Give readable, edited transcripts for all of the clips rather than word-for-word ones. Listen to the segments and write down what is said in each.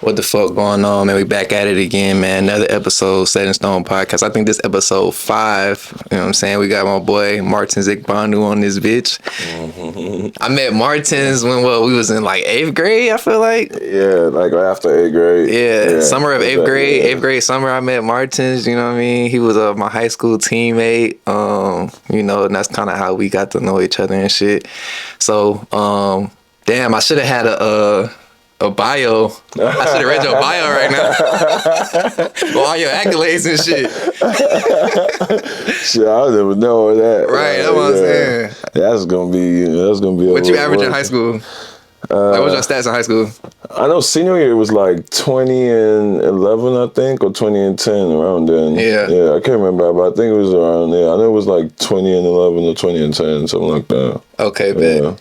What the fuck going on, man? We back at it again, man. Another episode, Set in Stone Podcast. I think this episode 5. You know what I'm saying? We got my boy Martins Igbanu on this bitch. I met Martins when we was in like 8th grade, I feel like. Yeah, like after 8th grade. Yeah, summer of 8th grade. 8th grade summer, I met Martins, you know what I mean? He was my high school teammate. You know, and that's kind of how we got to know each other and shit. So, damn, I should have had a bio. I should have read your bio right now. With all your accolades and shit. Shit, I don't even know that. Right, that's what I'm saying. That's gonna be. What you average in high school? Like, what's your stats in high school? I know senior year was like 20 and 11, I think, or 20 and 10 around then. Yeah, I can't remember, but I think it was around there. I know it was like 20 and 11 or 20 and 10, something like that. Okay, bet. Yeah.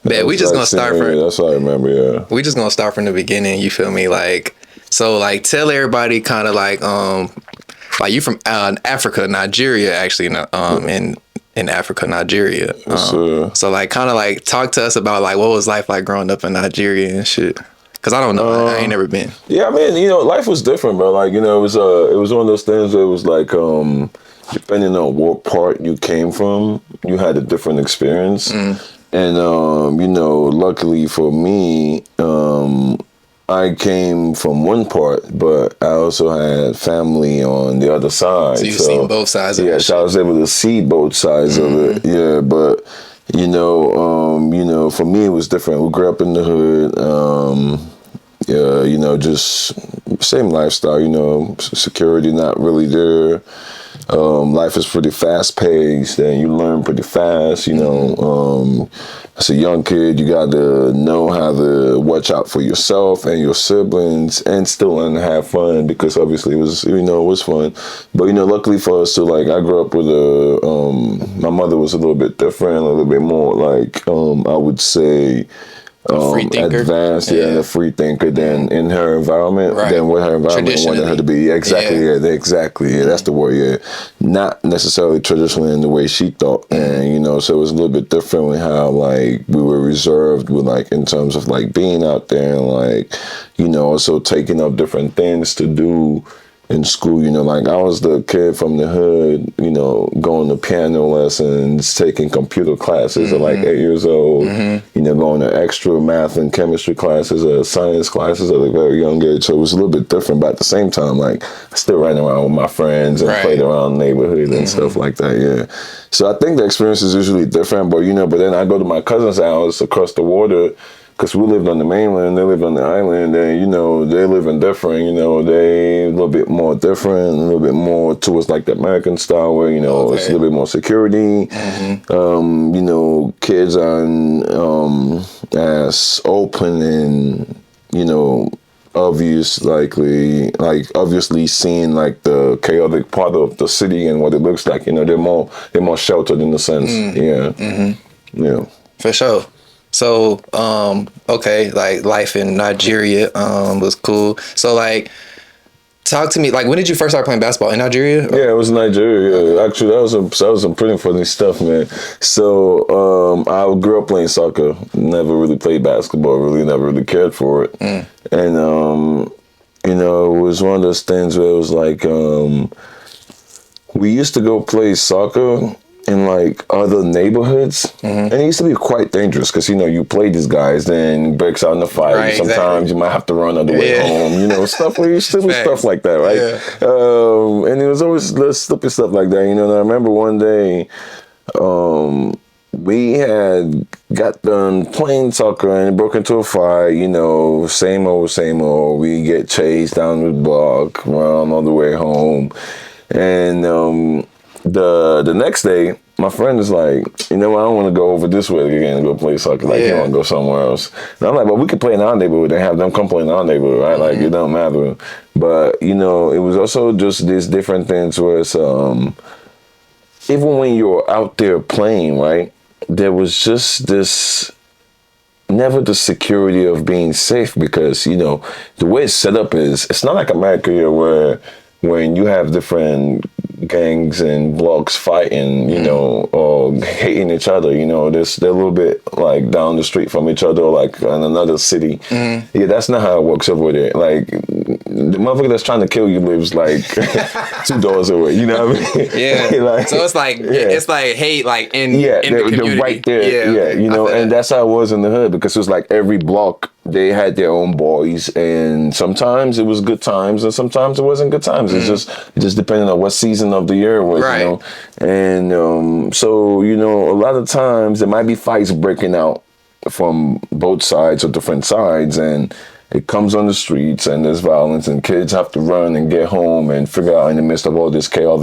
Bet we just gonna start from. That's what I remember. Yeah. We just gonna start from the beginning. You feel me? Like, so, like, tell everybody kind of like you from Africa, Nigeria, actually, in Africa, Nigeria. So, like, kind of like talk to us about like what was life like growing up in Nigeria and shit. Cause I don't know, I ain't never been. Yeah, I mean, life was different, bro. Like, it was one of those things where it was like, depending on what part you came from, you had a different experience. And, luckily for me, I came from one part, but I also had family on the other side. So you've seen both sides of it. Yeah, so I was able to see both sides of it. Yeah, but, for me, it was different. We grew up in the hood. Just same lifestyle, security not really there. Life is pretty fast paced and you learn pretty fast, as a young kid, you got to know how to watch out for yourself and your siblings and still learn to have fun because obviously it was fun. But, luckily for us too, like I grew up with my mother was a little bit different, a little bit more like, I would say, free thinker. Advanced, and a free thinker than in her environment, than what her environment wanted her to be. Exactly, that's the word, Not necessarily traditionally in the way she thought, and, so it was a little bit different with how, like, we were reserved with, like, in terms of, like, being out there and, like, also taking up different things to do in school, like I was the kid from the hood, going to piano lessons, taking computer classes at like 8 years old, going to extra math and chemistry classes, science classes at a very young age. So it was a little bit different, but at the same time, like I still ran around with my friends and played around the neighborhood and stuff like that. So I think the experience is usually different, but but then I go to my cousin's house across the water. Because we lived on the mainland, they lived on the island, and, they live in different, they a little bit more different, a little bit more towards like the American style where, it's a little bit more security. Kids aren't as open and, obviously seeing like the chaotic part of the city and what it looks like, they're more sheltered in a sense. Yeah. For sure. So, like life in Nigeria was cool. So, like, talk to me. Like, when did you first start playing basketball in Nigeria? Yeah, it was in Nigeria. Yeah. Actually, that was some pretty funny stuff, man. So, I grew up playing soccer. Never really played basketball. Really, never really cared for it. And it was one of those things where it was like we used to go play soccer in like other neighborhoods, and it used to be quite dangerous because you play these guys, then breaks out in the fight. Right, sometimes you might have to run on the way home. Stuff where you stupid stuff like that, right? And it was always stupid stuff like that. And I remember one day, we had got done playing soccer and broke into a fight. Same old. We get chased down the block, run all the way home, and the next day, my friend is like, I don't want to go over this way again and go play soccer. Like, you want to go somewhere else. And I'm like, well, we could play in our neighborhood and have them come play in our neighborhood, right? Like, it don't matter. But, it was also just these different things where it's, even when you're out there playing, right, there was just this, never the security of being safe because, the way it's set up is, it's not like America here where when you have different gangs and blocks fighting, you know, or hating each other. You know, they're a little bit like down the street from each other, like in another city. Yeah, that's not how it works over there. Like the motherfucker that's trying to kill you lives like 2 doors away. You know what I mean? Yeah. Like, so it's like hate like in the community. Right there. Yeah, you know, and that's how it was in the hood, because it was like every block they had their own boys, and sometimes it was good times and sometimes it wasn't good times. It just depended on what season of the year it was, you know. And so, you know, a lot of times there might be fights breaking out from both sides or different sides, and it comes on the streets and there's violence and kids have to run and get home and figure out in the midst of all this chaos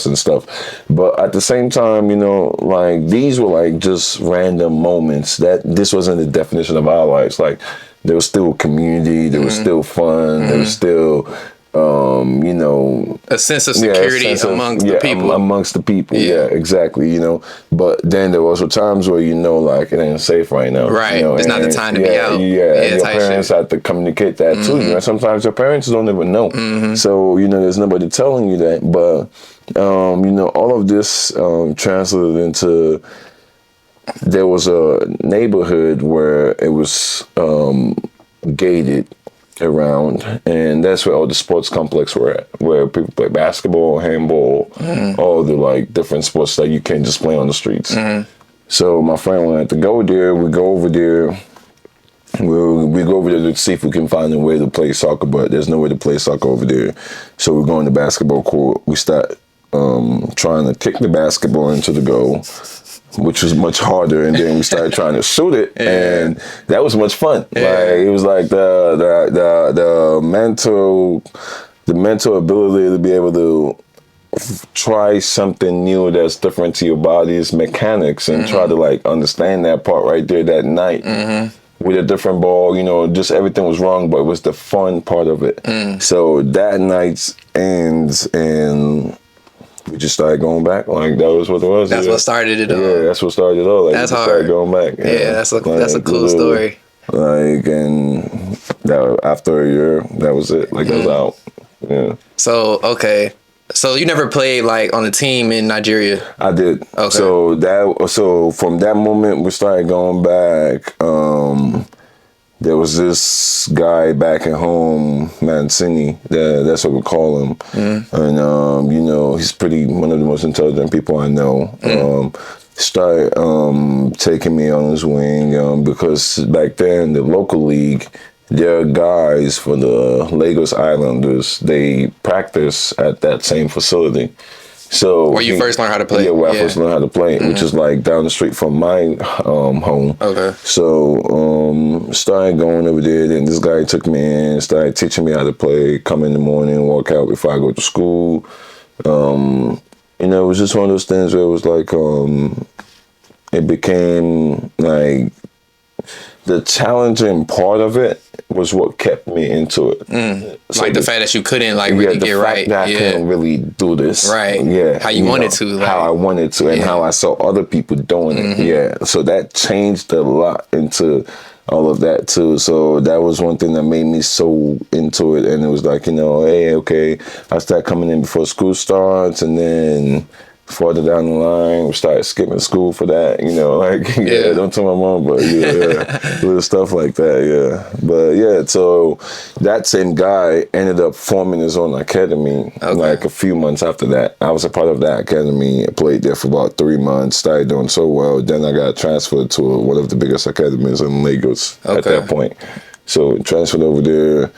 and stuff. But at the same time, you know, like these were like just random moments that this wasn't the definition of our lives. Like there was still community, there was still fun, there was still you know, a sense of security amongst the people. Amongst the people, yeah, exactly. You know, but then there were also times where you know, like it ain't safe right now. Right, you know, it's not the time to be out. Yeah, and your parents have to communicate that too. You know, sometimes your parents don't even know. So you know, there's nobody telling you that. But you know, all of this translated into. There was a neighborhood where it was gated around, and that's where all the sports complex were at, where people play basketball, handball, all the like different sports that you can't just play on the streets. So my friend wanted to go there. We go over there. We go over there to see if we can find a way to play soccer, but there's no way to play soccer over there. So we go on the basketball court. We start trying to kick the basketball into the goal, which was much harder, and then we started trying to shoot it, and that was much fun. Like it was like the mental ability to be able to try something new that's different to your body's mechanics and try to like understand that part right there that night. With a different ball, you know, just everything was wrong, but it was the fun part of it. So that night ends, and we just started going back. Like that was what it was. That's what started it all. Yeah, that's what started it all. Like, that's hard. Started going back. Yeah, that's a cool story. Like, and that after a year, that was it. Like I was out. Yeah. So okay. So you never played like on a team in Nigeria? I did. Okay. So from that moment we started going back. There was this guy back at home, Mancini. That's what we call him. And you know, he's one of the most intelligent people I know. Started taking me on his wing because back then the local league, there are guys for the Lagos Islanders. They practice at that same facility. So where you first learned how to play? Yeah, where I first learned how to play, which is like down the street from my home. Okay. So started going over there. Then this guy took me in, started teaching me how to play. Come in the morning, walk out before I go to school. You know, it was just one of those things where it was like it became like the challenging part of it was what kept me into it. So like the fact that you couldn't like really get right. That I couldn't really do this. Right. Yeah. How you wanted to. Like, how I wanted to and how I saw other people doing it. Yeah. So that changed a lot into all of that too. So that was one thing that made me so into it. And it was like, you know, hey, okay, I start coming in before school starts, and then further down the line, we started skipping school for that, you know, like, don't tell my mom, but little stuff like that, But so that same guy ended up forming his own academy, like a few months after that. I was a part of that academy. I played there for about 3 months, started doing so well. Then I got transferred to one of the biggest academies in Lagos at that point. So transferred over there.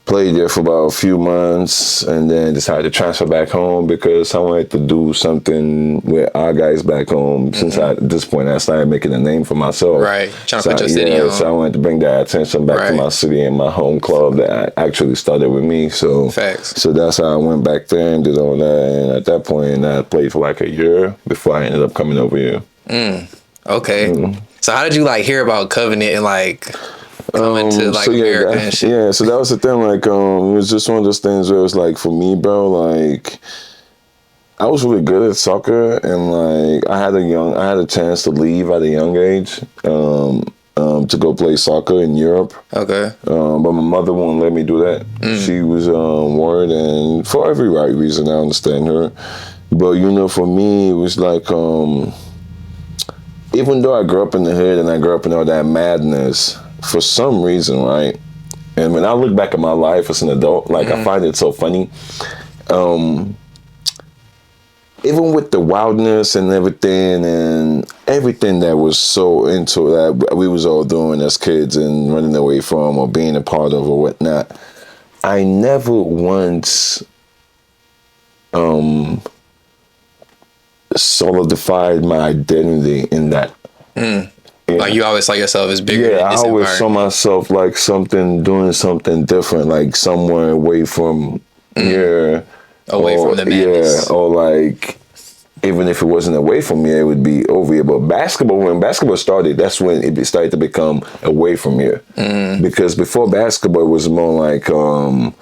Played there for about a few months, and then decided to transfer back home because I wanted to do something with our guys back home. Since at this point I started making a name for myself. Right, trying to put your city on. So I wanted to bring that attention back to my city and my home club that actually started with me. So facts. So that's how I went back there and did all that. And at that point, I played for like a year before I ended up coming over here. Okay. So how did you like hear about Covenant and like coming to like America and shit? Yeah, so that was the thing. Like, it was just one of those things where it was like, for me, bro, like, I was really good at soccer, and like, I had a chance to leave at a young age. to go play soccer in Europe. Okay. But my mother won't let me do that. She was worried, and for every right reason, I understand her. But for me, it was like, even though I grew up in the hood and I grew up in all that madness, for some reason, right? And when I look back at my life as an adult, like I find it so funny. Even with the wildness and everything that was so into that we was all doing as kids and running away from or being a part of or whatnot, I never once solidified my identity in that. Yeah. Like you always saw yourself as bigger. Yeah, I always saw myself like doing something different, like somewhere away from here. Away from the madness. Yeah, or like, even if it wasn't away from here, it would be over here. But when basketball started, that's when it started to become away from here. Because before basketball, it was more like, trying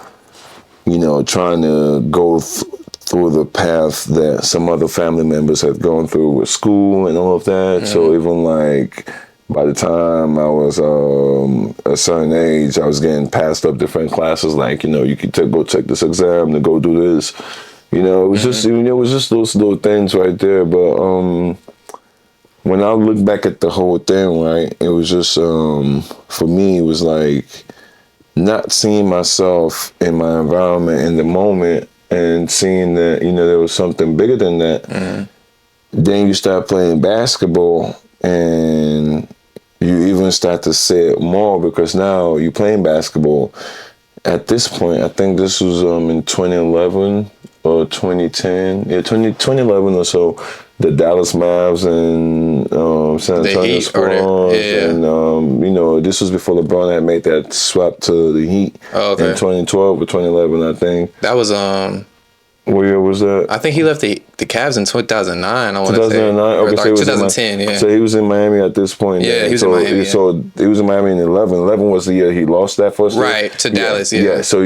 to go through the path that some other family members had gone through with school and all of that. So even like, by the time I was a certain age, I was getting passed up different classes. Like, you could go take this exam to go do this. It was just, it was just those little things right there. But when I look back at the whole thing, right, it was just, for me, it was like not seeing myself in my environment in the moment and seeing that, there was something bigger than that. Then you start playing basketball and you even start to say it more because now you're playing basketball. At this point, I think this was in 2011 or 2010. Yeah, 2011 or so. The Dallas Mavs and San Antonio Spurs. And, this was before LeBron had made that swap to the Heat in 2012 or 2011, I think. That was... What year was that? I think he left the Cavs in 2009, I want to say. 2009? Okay, so 2010, yeah. So he was in Miami at this point. Yeah, he was in Miami. So he was in Miami in 11. 11 was the year he lost that first year. Right, to Dallas, yeah. So,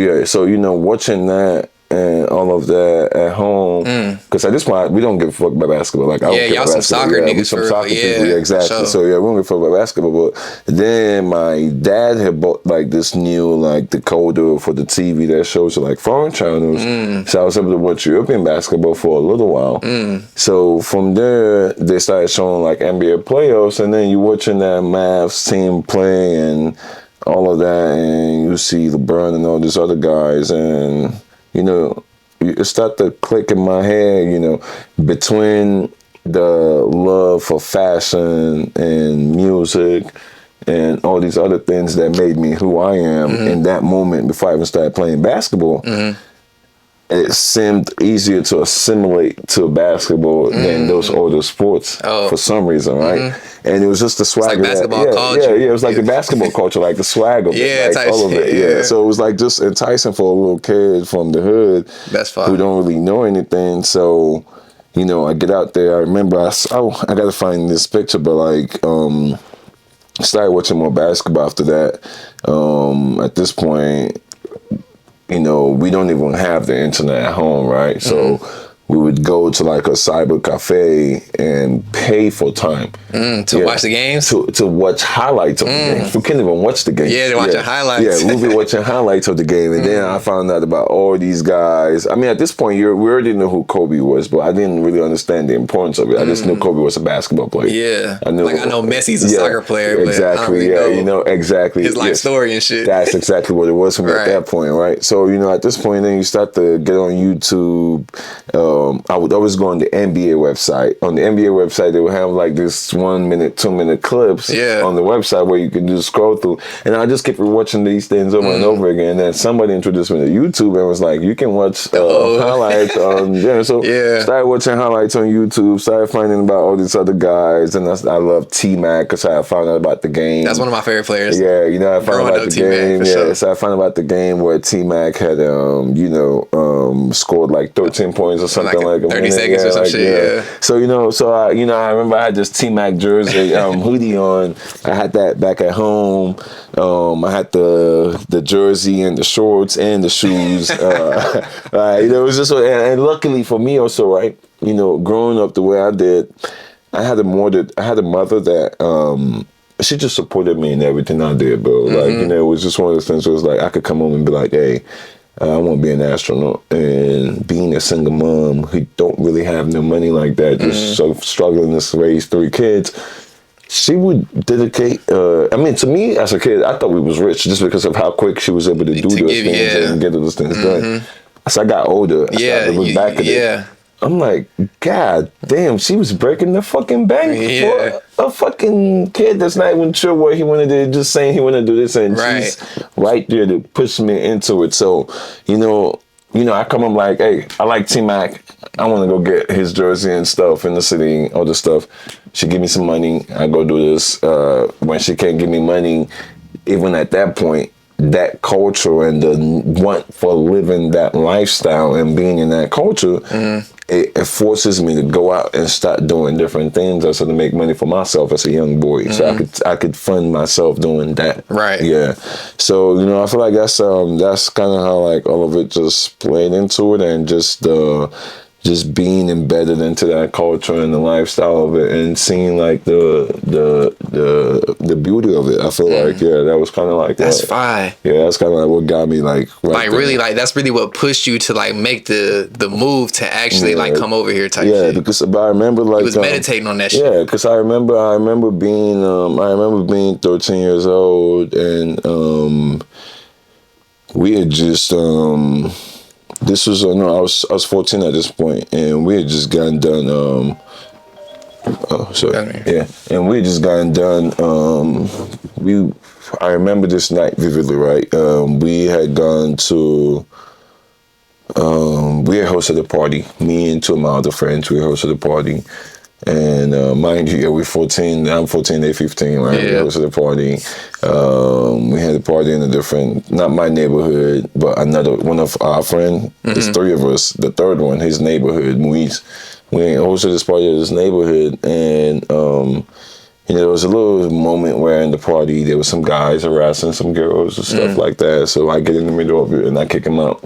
watching that and all of that at home, because at this point, we don't give a fuck about basketball. Like, I don't care y'all about some basketball. soccer We niggas some for soccer real. people. Yeah, exactly. Sure. So, we don't give a fuck about basketball. But then my dad had bought, like, this new, like, decoder for the TV that shows, like, foreign channels. So I was able to watch European basketball for a little while. So from there, they started showing, like, NBA playoffs, and then you're watching that Mavs team play and all of that, and you see LeBron and all these other guys, and, it started to click in my head, between the love for fashion and music and all these other things that made me who I am in that moment before I even started playing basketball. It seemed easier to assimilate to basketball than those other sports for some reason, right? And it was just the swagger. It's like basketball culture. Yeah, it was like the basketball culture, like the swag of it, like all of it. Yeah, so it was like just enticing for a little kid from the hood who don't really know anything. So, I get out there. I remember I got to find this picture, but like, started watching more basketball after that. At this point, we don't even have the internet at home, right? So we would go to like a cyber cafe and pay for time to watch the games, to watch highlights of the games. We couldn't even watch the game. Yeah, to watch the highlights. Yeah, we'd be watching highlights of the game, and then I found out about all these guys. I mean, at this point, we already knew who Kobe was, but I didn't really understand the importance of it. I just knew Kobe was a basketball player. Yeah, I know Messi's a soccer player, but exactly. I don't really exactly his life story and shit. That's exactly what it was for me at that point, right? So at this point, then you start to get on YouTube. I would always go on the NBA website. On the NBA website, they would have like this 1 minute, 2 minute clips on the website where you could just scroll through. And I just kept watching these things over and over again. And then somebody introduced me to YouTube and was like, you can watch highlights on there. So started watching highlights on YouTube, started finding about all these other guys. And I love T-Mac because I found out about the game. That's one of my favorite players. Yeah, I found out about the game. Yeah, so I found out about the game where T-Mac had, scored like 13 points or something like 30 seconds or some shit. So I remember I had this T-Mac jersey hoodie on. I had that back at home. I had the jersey and the shorts and the shoes. It was just, and luckily for me also, right? Growing up the way I did, I had a mother that she just supported me in everything I did, bro. Like, you know, it was just one of those things where it was like, I could come home and be like, hey, I want to be an astronaut. And being a single mom who don't really have no money like that, just so struggling to raise 3 kids, she would dedicate, I mean, to me as a kid, I thought we was rich just because of how quick she was able to do those things and get those things done. As I got older, I started to look back at it. I'm like, God damn, she was breaking the fucking bank for a fucking kid that's not even sure what he wanted to do, just saying he wanted to do this, and she's right there to push me into it. So, you know, I come up like, hey, I like T-Mac. I want to go get his jersey and stuff in the city, all this stuff. She give me some money. I go do this. When she can't give me money, even at that point, that culture and the want for living that lifestyle and being in that culture, it forces me to go out and start doing different things also to make money for myself as a young boy. So I could fund myself doing that. Right. Yeah. So, you know, I feel like that's kind of how like all of it just played into it, and just being embedded into that culture and the lifestyle of it, and seeing like the beauty of it. I feel like that was kind of like that's fine. Yeah, that's kind of like what got me like really like that's really what pushed you to like make the move to actually like come over here type shit. Because I remember like you was meditating on that shit. Yeah, because I remember being 13 years old, and we had just this was I was 14 at this point, and we had just gotten done. And we had just gotten done. I remember this night vividly, right? We had gone to. We had hosted a party. Me and 2 of my other friends, we hosted a party. And mind you, we're 14. I'm 14, they're 15, right? We hosted a party. We had a party in a different, not my neighborhood, but another one of our friend. There's 3 of us. The third one, his neighborhood, Muiz. We hosted this party in his neighborhood, and you know, there was a little moment where in the party there was some guys harassing some girls and stuff like that. So I get in the middle of it and I kick them out.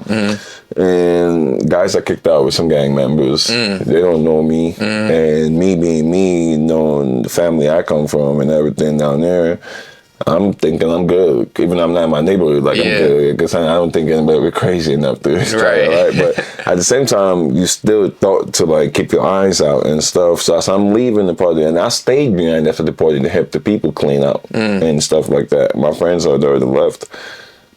And guys are kicked out with some gang members. They don't know me. And me being me, knowing the family I come from and everything down there, I'm thinking I'm good. Even though I'm not in my neighborhood, like I'm good. Because I don't think anybody would be crazy enough to try, right? But at the same time, you still thought to like keep your eyes out and stuff. So as I'm leaving the party, and I stayed behind after the party to help the people clean up and stuff like that. My friends are there to the left.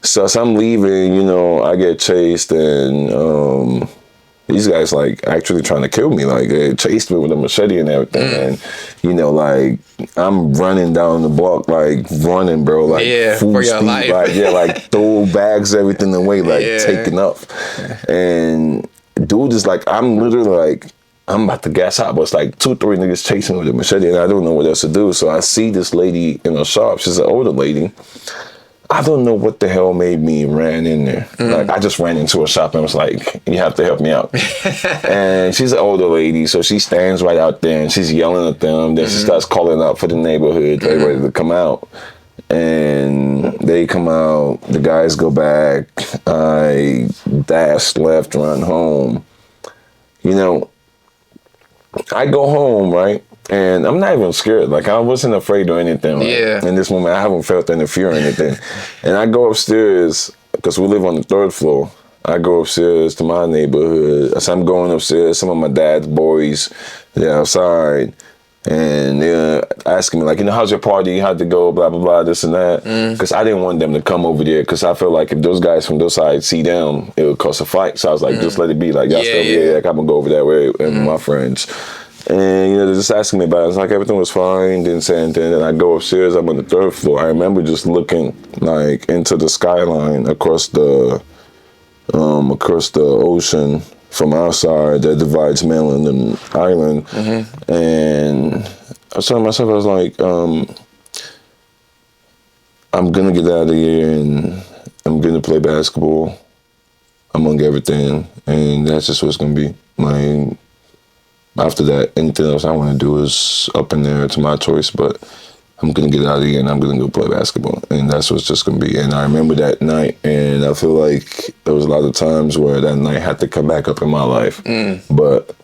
So as I'm leaving, you know, I get chased, and these guys like actually trying to kill me. Like they chased me with a machete and everything, and you know, like I'm running down the block, like running, bro, like full for your speed, life. like like throw bags, everything away, like taking up. And dude is like, I'm literally like, I'm about to gas out, but it's like 2, 3 niggas chasing me with a machete, and I don't know what else to do. So I see this lady in a shop. She's an older lady. I don't know what the hell made me ran in there. Like I just ran into a shop and was like, you have to help me out. And she's an older lady, so she stands right out there and she's yelling at them. Then she starts calling out for the neighborhood, everybody to come out. And they come out, the guys go back, I dash left, run home. You know, I go home, right? And I'm not even scared. Like, I wasn't afraid or anything. Right? In this moment, I haven't felt any fear or anything. And I go upstairs, because we live on the 3rd floor. I go upstairs to my neighborhood. As I'm going upstairs, some of my dad's boys, they're outside. And they're asking me, like, you know, how's your party? How'd it go? Blah, blah, blah, this and that. Because I didn't want them to come over there. Because I feel like if those guys from those sides see them, it would cause a fight. So I was like, just let it be. Like, y'all still like, I'm going to go over that way with my friends. And, you know, they're just asking me about it. It's like everything was fine, didn't say anything. And I go upstairs, I'm on the 3rd floor. I remember just looking, like, into the skyline across the ocean from outside that divides mainland and island. And I was telling myself, I was like, I'm going to get out of here and I'm going to play basketball among everything. And that's just what it's going to be. Like, after that, anything else I want to do is up in there. It's my choice, but I'm going to get out of here and I'm going to go play basketball. And that's what's just going to be. And I remember that night, and I feel like there was a lot of times where that night had to come back up in my life. But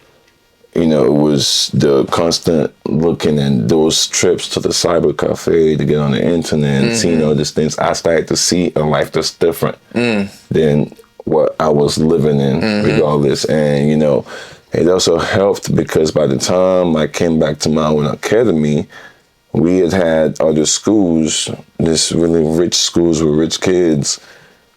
you know, it was the constant looking and those trips to the cyber cafe to get on the internet and seeing all these things. I started to see a life that's different than what I was living in, regardless. And, you know, it also helped because by the time I came back to my own academy, we had other schools, this really rich schools with rich kids,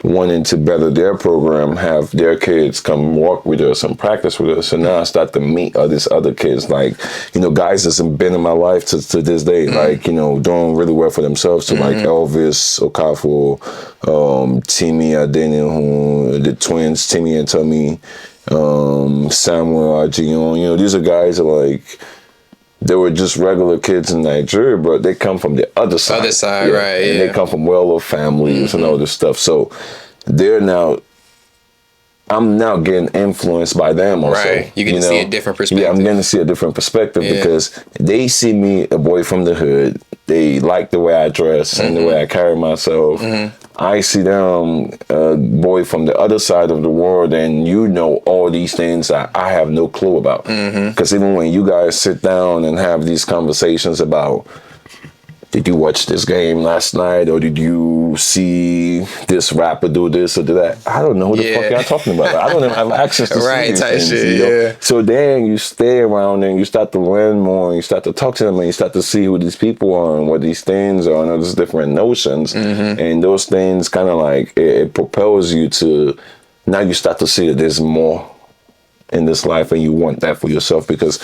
wanting to better their program, have their kids come walk with us and practice with us. So now I start to meet all these other kids, like, you know, guys that's been in my life to this day, like, you know, doing really well for themselves. So like Elvis Okafor, Timmy Adenihu, the twins, Timmy and Tommy, Samuel Ajion. You know, these are guys that like, they were just regular kids in Nigeria, but they come from the other side. Other side, yeah. right? And they come from well-off families and all this stuff. So they're now, I'm now getting influenced by them also. Right. You get to see a different perspective. Yeah, I'm getting to see a different perspective because they see me, a boy from the hood. They like the way I dress and the way I carry myself. I see them, a boy from the other side of the world, and you know all these things that I have no clue about. Because even when you guys sit down and have these conversations about, did you watch this game last night, or did you see this rapper do this or do that? I don't know who the fuck y'all talking about. I don't even have access to see these things, shit, you know? So then you stay around and you start to learn more, and you start to talk to them, and you start to see who these people are and what these things are and all these different notions. And those things kind of like, it propels you to, now you start to see that there's more in this life, and you want that for yourself, because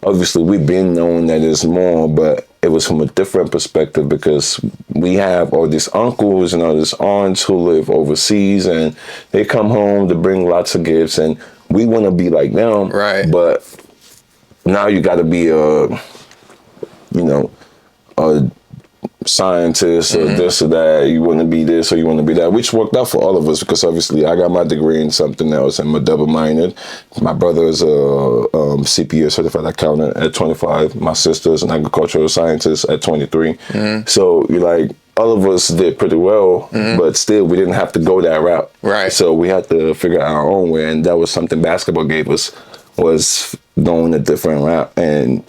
obviously we've been known that there's more, but it was from a different perspective because we have all these uncles and all these aunts who live overseas, and they come home to bring lots of gifts, and we want to be like them. Right. But now you got to be a scientist or this or that. You want to be this or you want to be that, which worked out for all of us because obviously I got my degree in something else. I'm a double minded. My brother is a CPA, certified accountant, at 25. My sister is an agricultural scientist at 23. So you like, all of us did pretty well, but still we didn't have to go that route. Right. So we had to figure out our own way, and that was something basketball gave us, was going a different route and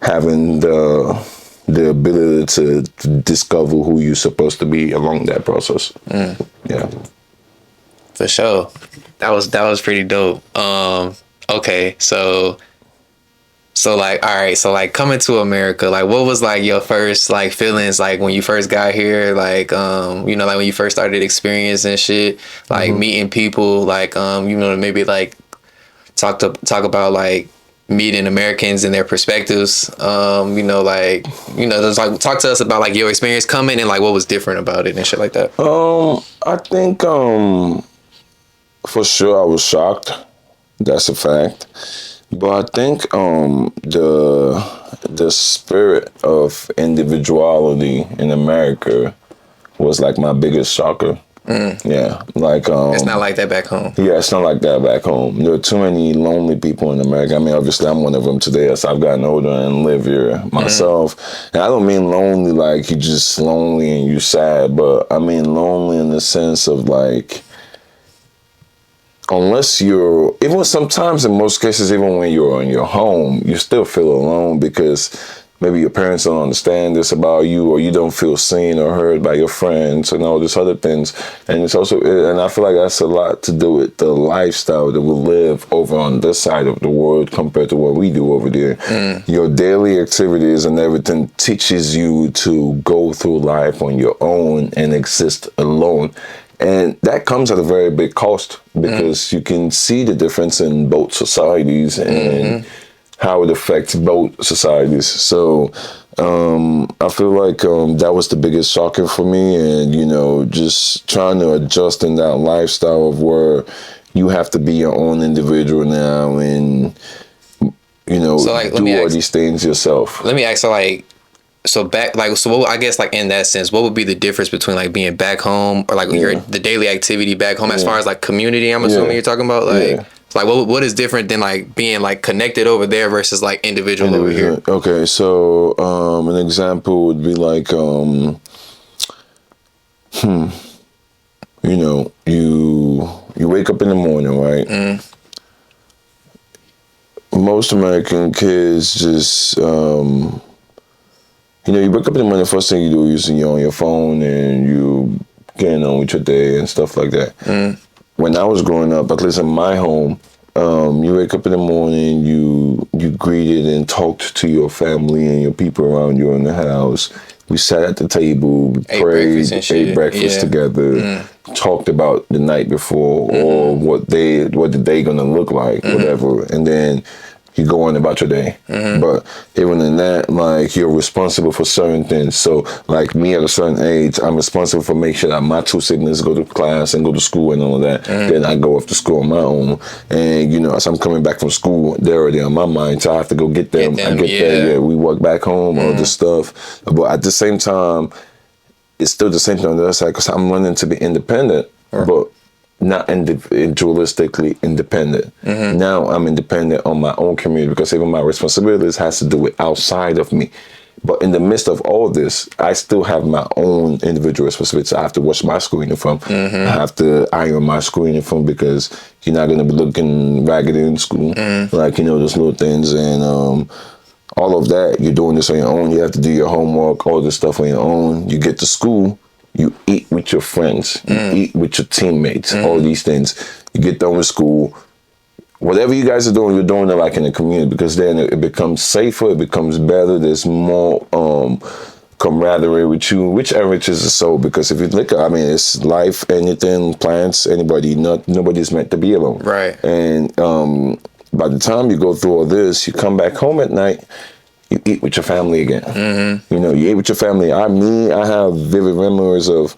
having the ability to discover who you're supposed to be along that process. Yeah. For sure. That was pretty dope. Okay, so like, all right, so like coming to America, like what was like your first like feelings like when you first got here, like you know, like when you first started experiencing shit, like meeting people, like you know, maybe like talk about like meeting Americans and their perspectives, you know, like, you know, just like talk to us about like your experience coming and like what was different about it and shit like that. I think for sure I was shocked. That's a fact. But I think the spirit of individuality in America was like my biggest shocker. Yeah, like it's not like that back home. Yeah, it's not like that back home. There are too many lonely people in America. I mean, obviously, I'm one of them today as I've gotten older and live here myself. And I don't mean lonely like you're just lonely and you're sad, but I mean lonely in the sense of like, unless you're, even sometimes in most cases, even when you're in your home, you still feel alone because maybe your parents don't understand this about you, or you don't feel seen or heard by your friends and all these other things. And it's also, and I feel like that's a lot to do with the lifestyle that we live over on this side of the world compared to what we do over there. Your daily activities and everything teaches you to go through life on your own and exist alone. And that comes at a very big cost because you can see the difference in both societies and how it affects both societies. So I feel like that was the biggest shocker for me, and you know, just trying to adjust in that lifestyle of where you have to be your own individual now, and you know, so like, do all these things yourself. Let me ask, so like, so back, like, so what, I guess like in that sense, what would be the difference between like being back home or like the daily activity back home as far as like community? I'm assuming you're talking about like. Like what is different than like being like connected over there versus like individual over here? Okay, so an example would be like you know, you wake up in the morning, right? Most American kids just, you wake up in the morning, the first thing you do is you're on your phone and you getting on with your day and stuff like that. When I was growing up, at least in my home, you wake up in the morning, you greeted and talked to your family and your people around you in the house. We sat at the table, we prayed, ate breakfast together, talked about the night before or what the day gonna look like, whatever, and then you go on about your day. But even in that, like, you're responsible for certain things. So, like me at a certain age, I'm responsible for making sure that my two siblings go to class and go to school and all of that. Then I go off to school on my own. And, as I'm coming back from school, they're already on my mind. So I have to go get them. I get there, yeah, we walk back home, all this stuff. But at the same time, it's still the same thing on the other side because I'm learning to be independent. But not individualistically independent. Now I'm independent on my own community because even my responsibilities has to do it outside of me. But in the midst of all this, I still have my own individual responsibilities. I have to wash my school uniform. I have to iron my school uniform because you're not going to be looking ragged in school. Like, those little things. And all of that, you're doing this on your own. You have to do your homework, all this stuff on your own. You get to school. You eat with your friends. You eat with your teammates. All these things. You get done with school. Whatever you guys are doing, you're doing it like in a community because then it becomes safer. It becomes better. There's more camaraderie with you, which enriches the soul. Because if you look, it's life, anything, plants, anybody. Nobody's meant to be alone. Right. And by the time you go through all this, you come back home at night. You eat with your family again. You eat with your family. I have vivid memories of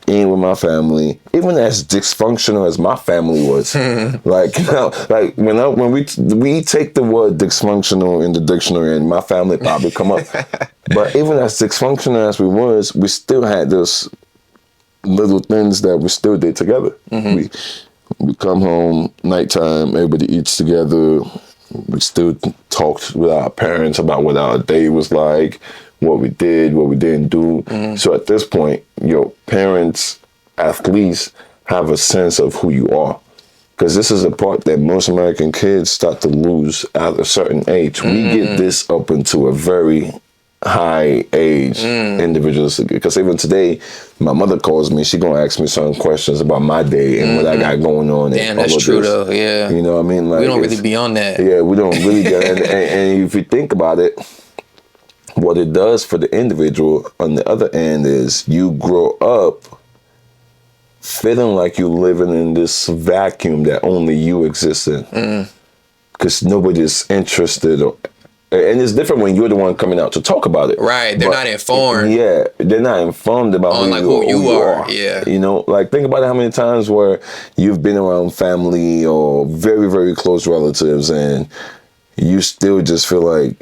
eating with my family, even as dysfunctional as my family was. Like when we take the word dysfunctional in the dictionary, and my family probably come up. But even as dysfunctional as we was, we still had those little things that we still did together. We come home nighttime, everybody eats together. We still talked with our parents about what our day was like, what we did, what we didn't do. So at this point, your parents at least have a sense of who you are. Because this is a part that most American kids start to lose at a certain age. We get this up into a very high age individualistic. Because even today, my mother calls me, she gonna ask me certain questions about my day and what I got going on. Damn, that's true though, yeah. You know what I mean? Like, we don't really be on that. Yeah, we don't really get it. And if you think about it, what it does for the individual on the other end is you grow up feeling like you're living in this vacuum that only you exist in. Because nobody's interested and it's different when you're the one coming out to talk about it. Right, they're not informed. Yeah, they're not informed about who you are. Yeah. Like think about how many times where you've been around family or very, very close relatives and you still just feel like,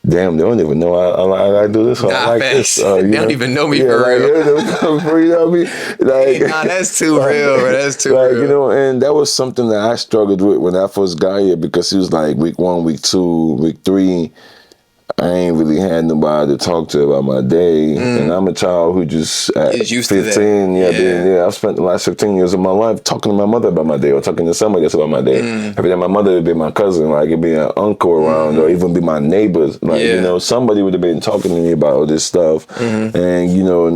damn, they don't even know I do this. Or I like this. They don't even know me for real. You know what I mean? Like, nah, that's too real, bro. That's too real. And that was something that I struggled with when I first got here because it was like week 1, week 2, week 3. I ain't really had nobody to talk to about my day. And I'm a child who just at used 15, I've spent the last 15 years of my life talking to my mother about my day or talking to somebody else about my day. Every time my mother would be my cousin, like it'd be an uncle around or even be my neighbors. Like, somebody would have been talking to me about all this stuff. And,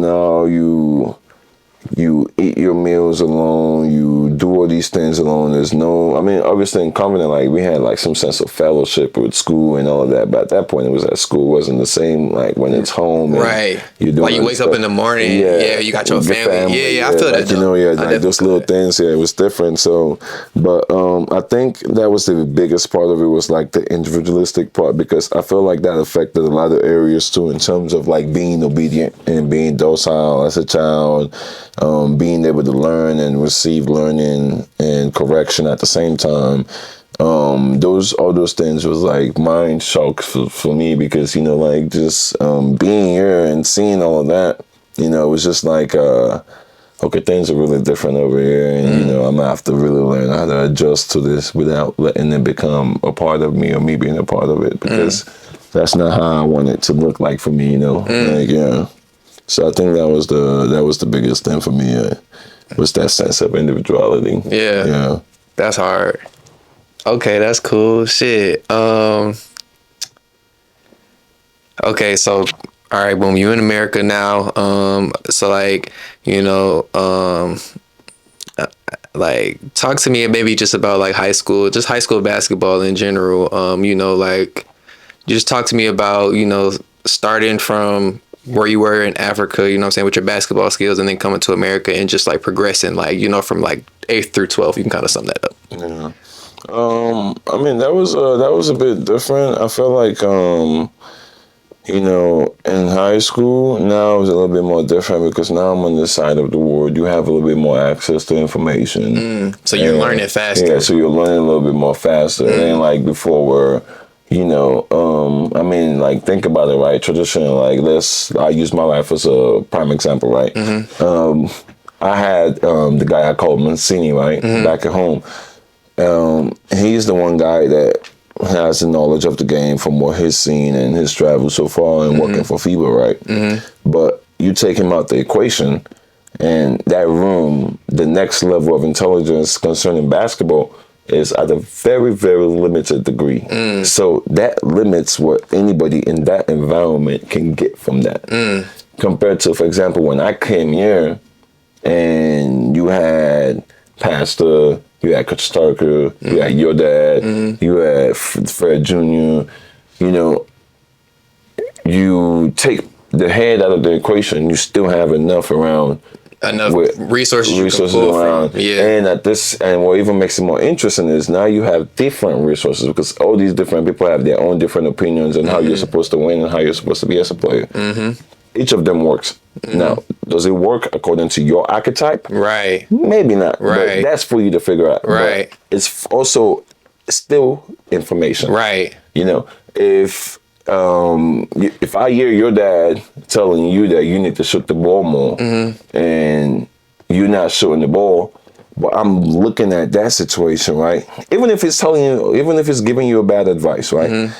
now you eat your meals alone, you do all these things alone. There's obviously in Covenant, like we had like some sense of fellowship with school and all of that, but at that point it was at school. It wasn't the same like when it's home. Right. You do like you wake up in the morning, you got your family. Yeah, I feel that. Like those little things, it was different. So, but I think that was the biggest part of it was like the individualistic part because I feel like that affected a lot of areas too in terms of like being obedient and being docile as a child. Being able to learn and receive learning and correction at the same time. All those things was like mind shock for me because, just being here and seeing all of that, it was just like, okay, things are really different over here and, I'm gonna have to really learn how to adjust to this without letting it become a part of me or me being a part of it because that's not how I want it to look like for me, So I think that was the biggest thing for me was that sense of individuality. Yeah. That's hard. Okay, that's cool. Shit. Okay, so all right, boom, you in America now. So like, you know, like talk to me maybe just about like just high school basketball in general. You know, like just talk to me about, you know, starting from where you were in Africa, you know what I'm saying, with your basketball skills and then coming to America and just like progressing, like, you know, from like 8th through 12th. You can kind of sum that up. Yeah. I mean, that was a bit different. I feel like you know, in high school now it's a little bit more different because now I'm on this side of the world. You have a little bit more access to information. So you're learning faster. Yeah, so you're learning a little bit more faster. It ain't like before where, you know, I mean, like, think about it, right? Traditionally, like, I use my life as a prime example, right? I had the guy I called Mancini, right, back at home. He's the one guy that has the knowledge of the game from what he's seen and his travel so far and working for FIBA, right? But you take him out the equation, and that room, the next level of intelligence concerning basketball is at a very, very limited degree. So that limits what anybody in that environment can get from that. Compared to, for example, when I came here and you had Pastor, you had Coach Starker, you had your dad, you had Fred Jr., you know, you take the head out of the equation, you still have enough resources around. From. Yeah. And what even makes it more interesting is now you have different resources because all these different people have their own different opinions on how you're supposed to win and how you're supposed to be as a player. Each of them works. Now, does it work according to your archetype? Right. Maybe not. Right. But that's for you to figure out. Right. But it's also still information. Right. You know, if I hear your dad telling you that you need to shoot the ball more and you're not shooting the ball, but I'm looking at that situation, right? Even if it's giving you a bad advice, right?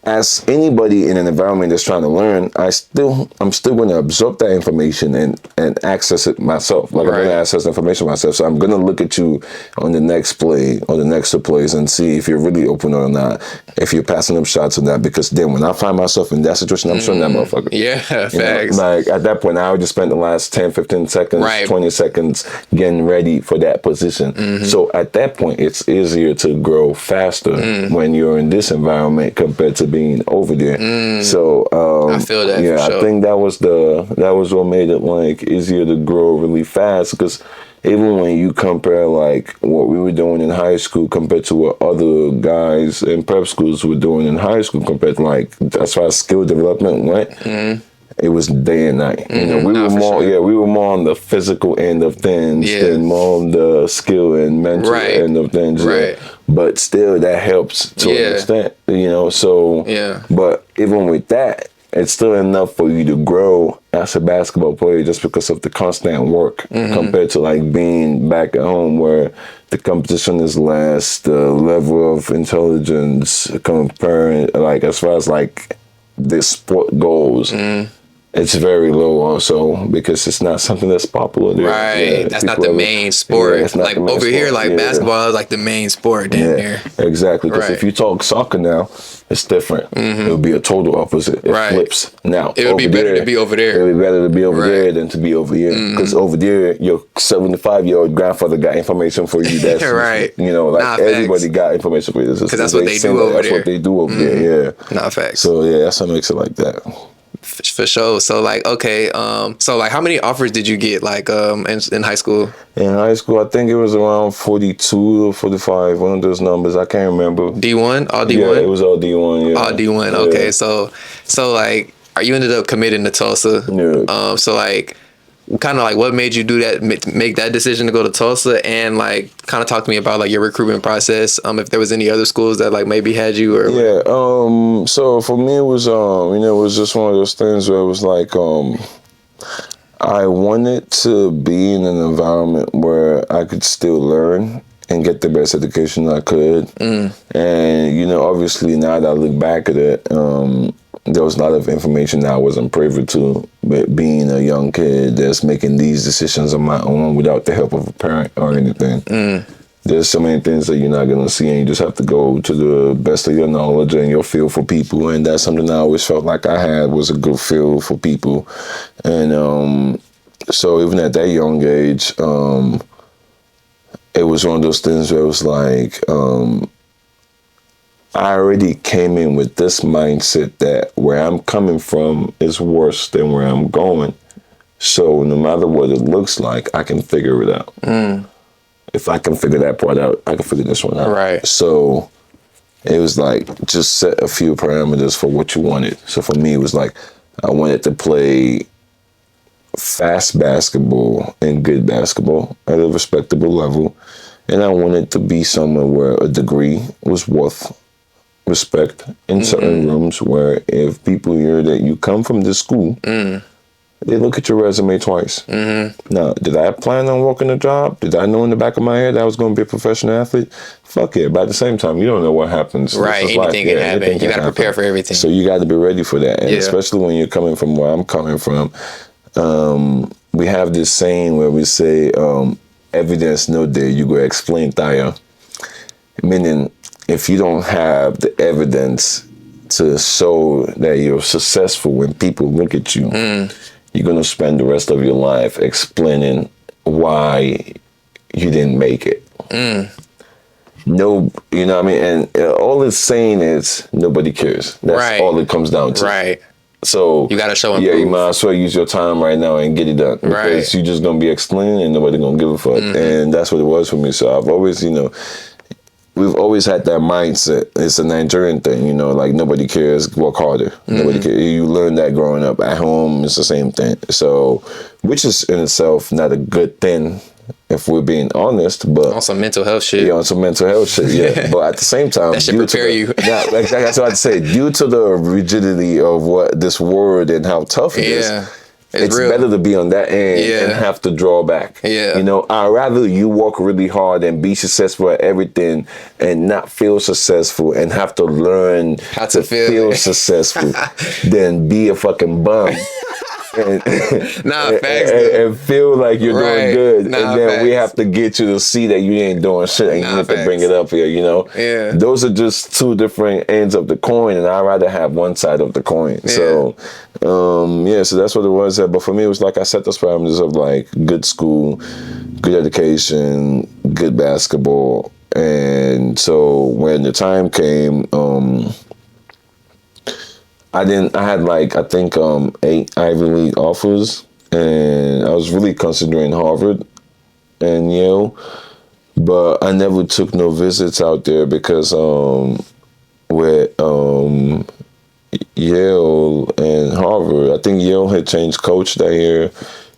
As anybody in an environment that's trying to learn, I'm still going to absorb that information and access it myself. Like, I'm going to access the information myself. So I'm going to look at you on the next play, on the next two plays, and see if you're really open or not, if you're passing up shots or not. Because then when I find myself in that situation, I'm showing that motherfucker. Yeah, facts. Like, at that point, I would just spend the last 10, 15 seconds, 20 seconds getting ready for that position. So at that point, it's easier to grow faster when you're in this environment compared to being over there. So I feel that. Yeah, sure. I think that was what made it like easier to grow really fast, because even when you compare like what we were doing in high school compared to what other guys in prep schools were doing in high school compared to like as far as skill development went, it was day and night. You know, we were more on the physical end of things than more on the skill and mental end of things. Right. But still, that helps to an extent, you know. So, but even with that, it's still enough for you to grow as a basketball player just because of the constant work compared to like being back at home where the competition is less, the level of intelligence comparing, like as far as like the sport goes. It's very low also because it's not something that's popular there. Right. Yeah, that's not the main sport. Yeah, like over sport. Here, like basketball is like the main sport down here. Exactly. Because if you talk soccer now, it's different. It would be a total opposite. It flips. Now, it would be better to be over there. It would be better to be over there than to be over here. Because over there, your 75-year-old grandfather got information for you. That's you know, like everybody got information for you. Because that's what they do over there. That's what they do over there. Yeah. Not facts. So yeah, that's what makes it like that. For sure. So like, okay, so like how many offers did you get like in high school? In high school, I think it was around 42 or 45, one of those numbers. I can't remember. D1? All D1? Yeah, it was all D1, yeah. All D1, okay. So like, you ended up committing to Tulsa. Yeah. So like, kind of like what made you do that, make that decision to go to Tulsa, and like kind of talk to me about like your recruitment process, if there was any other schools that like maybe had you or so for me it was you know, it was just one of those things where it was like I wanted to be in an environment where I could still learn and get the best education I could. And you know, obviously now that I look back at it, there was a lot of information that I wasn't privy to, but being a young kid that's making these decisions on my own without the help of a parent or anything. there's so many things that you're not gonna see, and you just have to go to the best of your knowledge and your feel for people. And that's something I always felt like I had, was a good feel for people. And so even at that young age, it was one of those things where it was like, I already came in with this mindset that where I'm coming from is worse than where I'm going. So no matter what it looks like, I can figure it out. If I can figure that part out, I can figure this one out. Right. So it was like, just set a few parameters for what you wanted. So for me, it was like, I wanted to play fast basketball and good basketball at a respectable level. And I wanted to be somewhere where a degree was worth respect in certain rooms, where if people hear that you come from this school, they look at your resume twice. Now, did I plan on working a job? Did I know in the back of my head that I was going to be a professional athlete? Fuck it. But at the same time, you don't know what happens. Right. Anything can happen. You got to prepare for everything. So you got to be ready for that. And especially when you're coming from where I'm coming from, we have this saying where we say, evidence no day, you go explain tire. Meaning, if you don't have the evidence to show that you're successful when people look at you, you're going to spend the rest of your life explaining why you didn't make it. No, you know what I mean? And all it's saying is nobody cares. That's all it comes down to. Right. So you got to show them. Yeah, you might as well use your time right now and get it done. Because you're just going to be explaining and nobody going to give a fuck. And that's what it was for me. So I've always, we've always had that mindset. It's a Nigerian thing, like nobody cares, work harder. Nobody cares. You learn that growing up. At home, it's the same thing. So, which is in itself not a good thing, if we're being honest, but on some mental health shit. Yeah, on some mental health shit, yeah. But at the same time, that should prepare you. Yeah, exactly. That's what I'd say. Due to the rigidity of what this word and how tough it is, it's better to be on that end and have to draw back. Yeah. I'd rather you work really hard and be successful at everything and not feel successful and have to learn how to feel successful than be a fucking bum. And feel like you're doing good, and then we have to get you to see that you ain't doing shit, and you have to bring it up here. Yeah, those are just two different ends of the coin, and I'd rather have one side of the coin. Yeah. So, so that's what it was. But for me, it was like I set those parameters of like good school, good education, good basketball, and so when the time came, I had like, I think 8 Ivy League offers, and I was really considering Harvard and Yale, but I never took no visits out there because with Yale and Harvard, I think Yale had changed coach that year,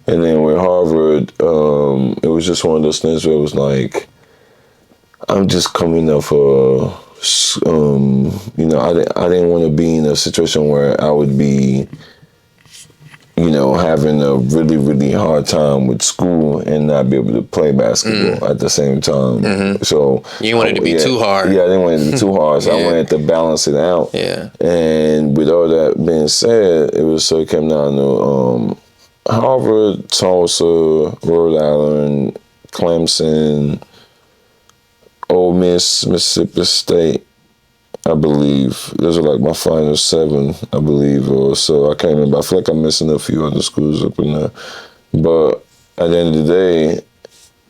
and then with Harvard, it was just one of those things where it was like, I'm just coming up for... I didn't want to be in a situation where I would be, having a really, really hard time with school and not be able to play basketball at the same time. So you wanted to be too hard. Yeah, I didn't want it to be too hard. So I wanted to balance it out. Yeah. And with all that being said, it came down to Harvard, Tulsa, Rhode Island, Clemson, Ole Miss, Mississippi State, I believe. Those are like my final 7, I believe, or so. I can't remember. I feel like I'm missing a few other schools up in there. But at the end of the day,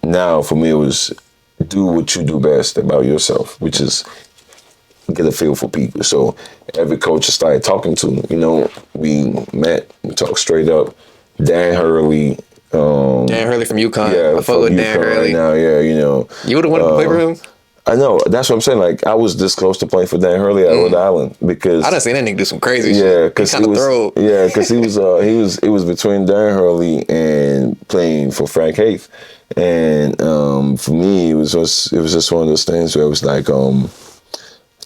now for me it was do what you do best about yourself, which is get a feel for people. So every coach I started talking to, we met, we talked straight up. Dan Hurley. Dan Hurley from UConn. Yeah, I fuck with Dan Hurley. Right now, yeah, You would have wanted to play for him? I know. That's what I'm saying. Like, I was this close to playing for Dan Hurley at Rhode Island because I done seen that nigga do some crazy shit. Yeah, because he was it was between Dan Hurley and playing for Frank Haith, and for me it was just one of those things where it was like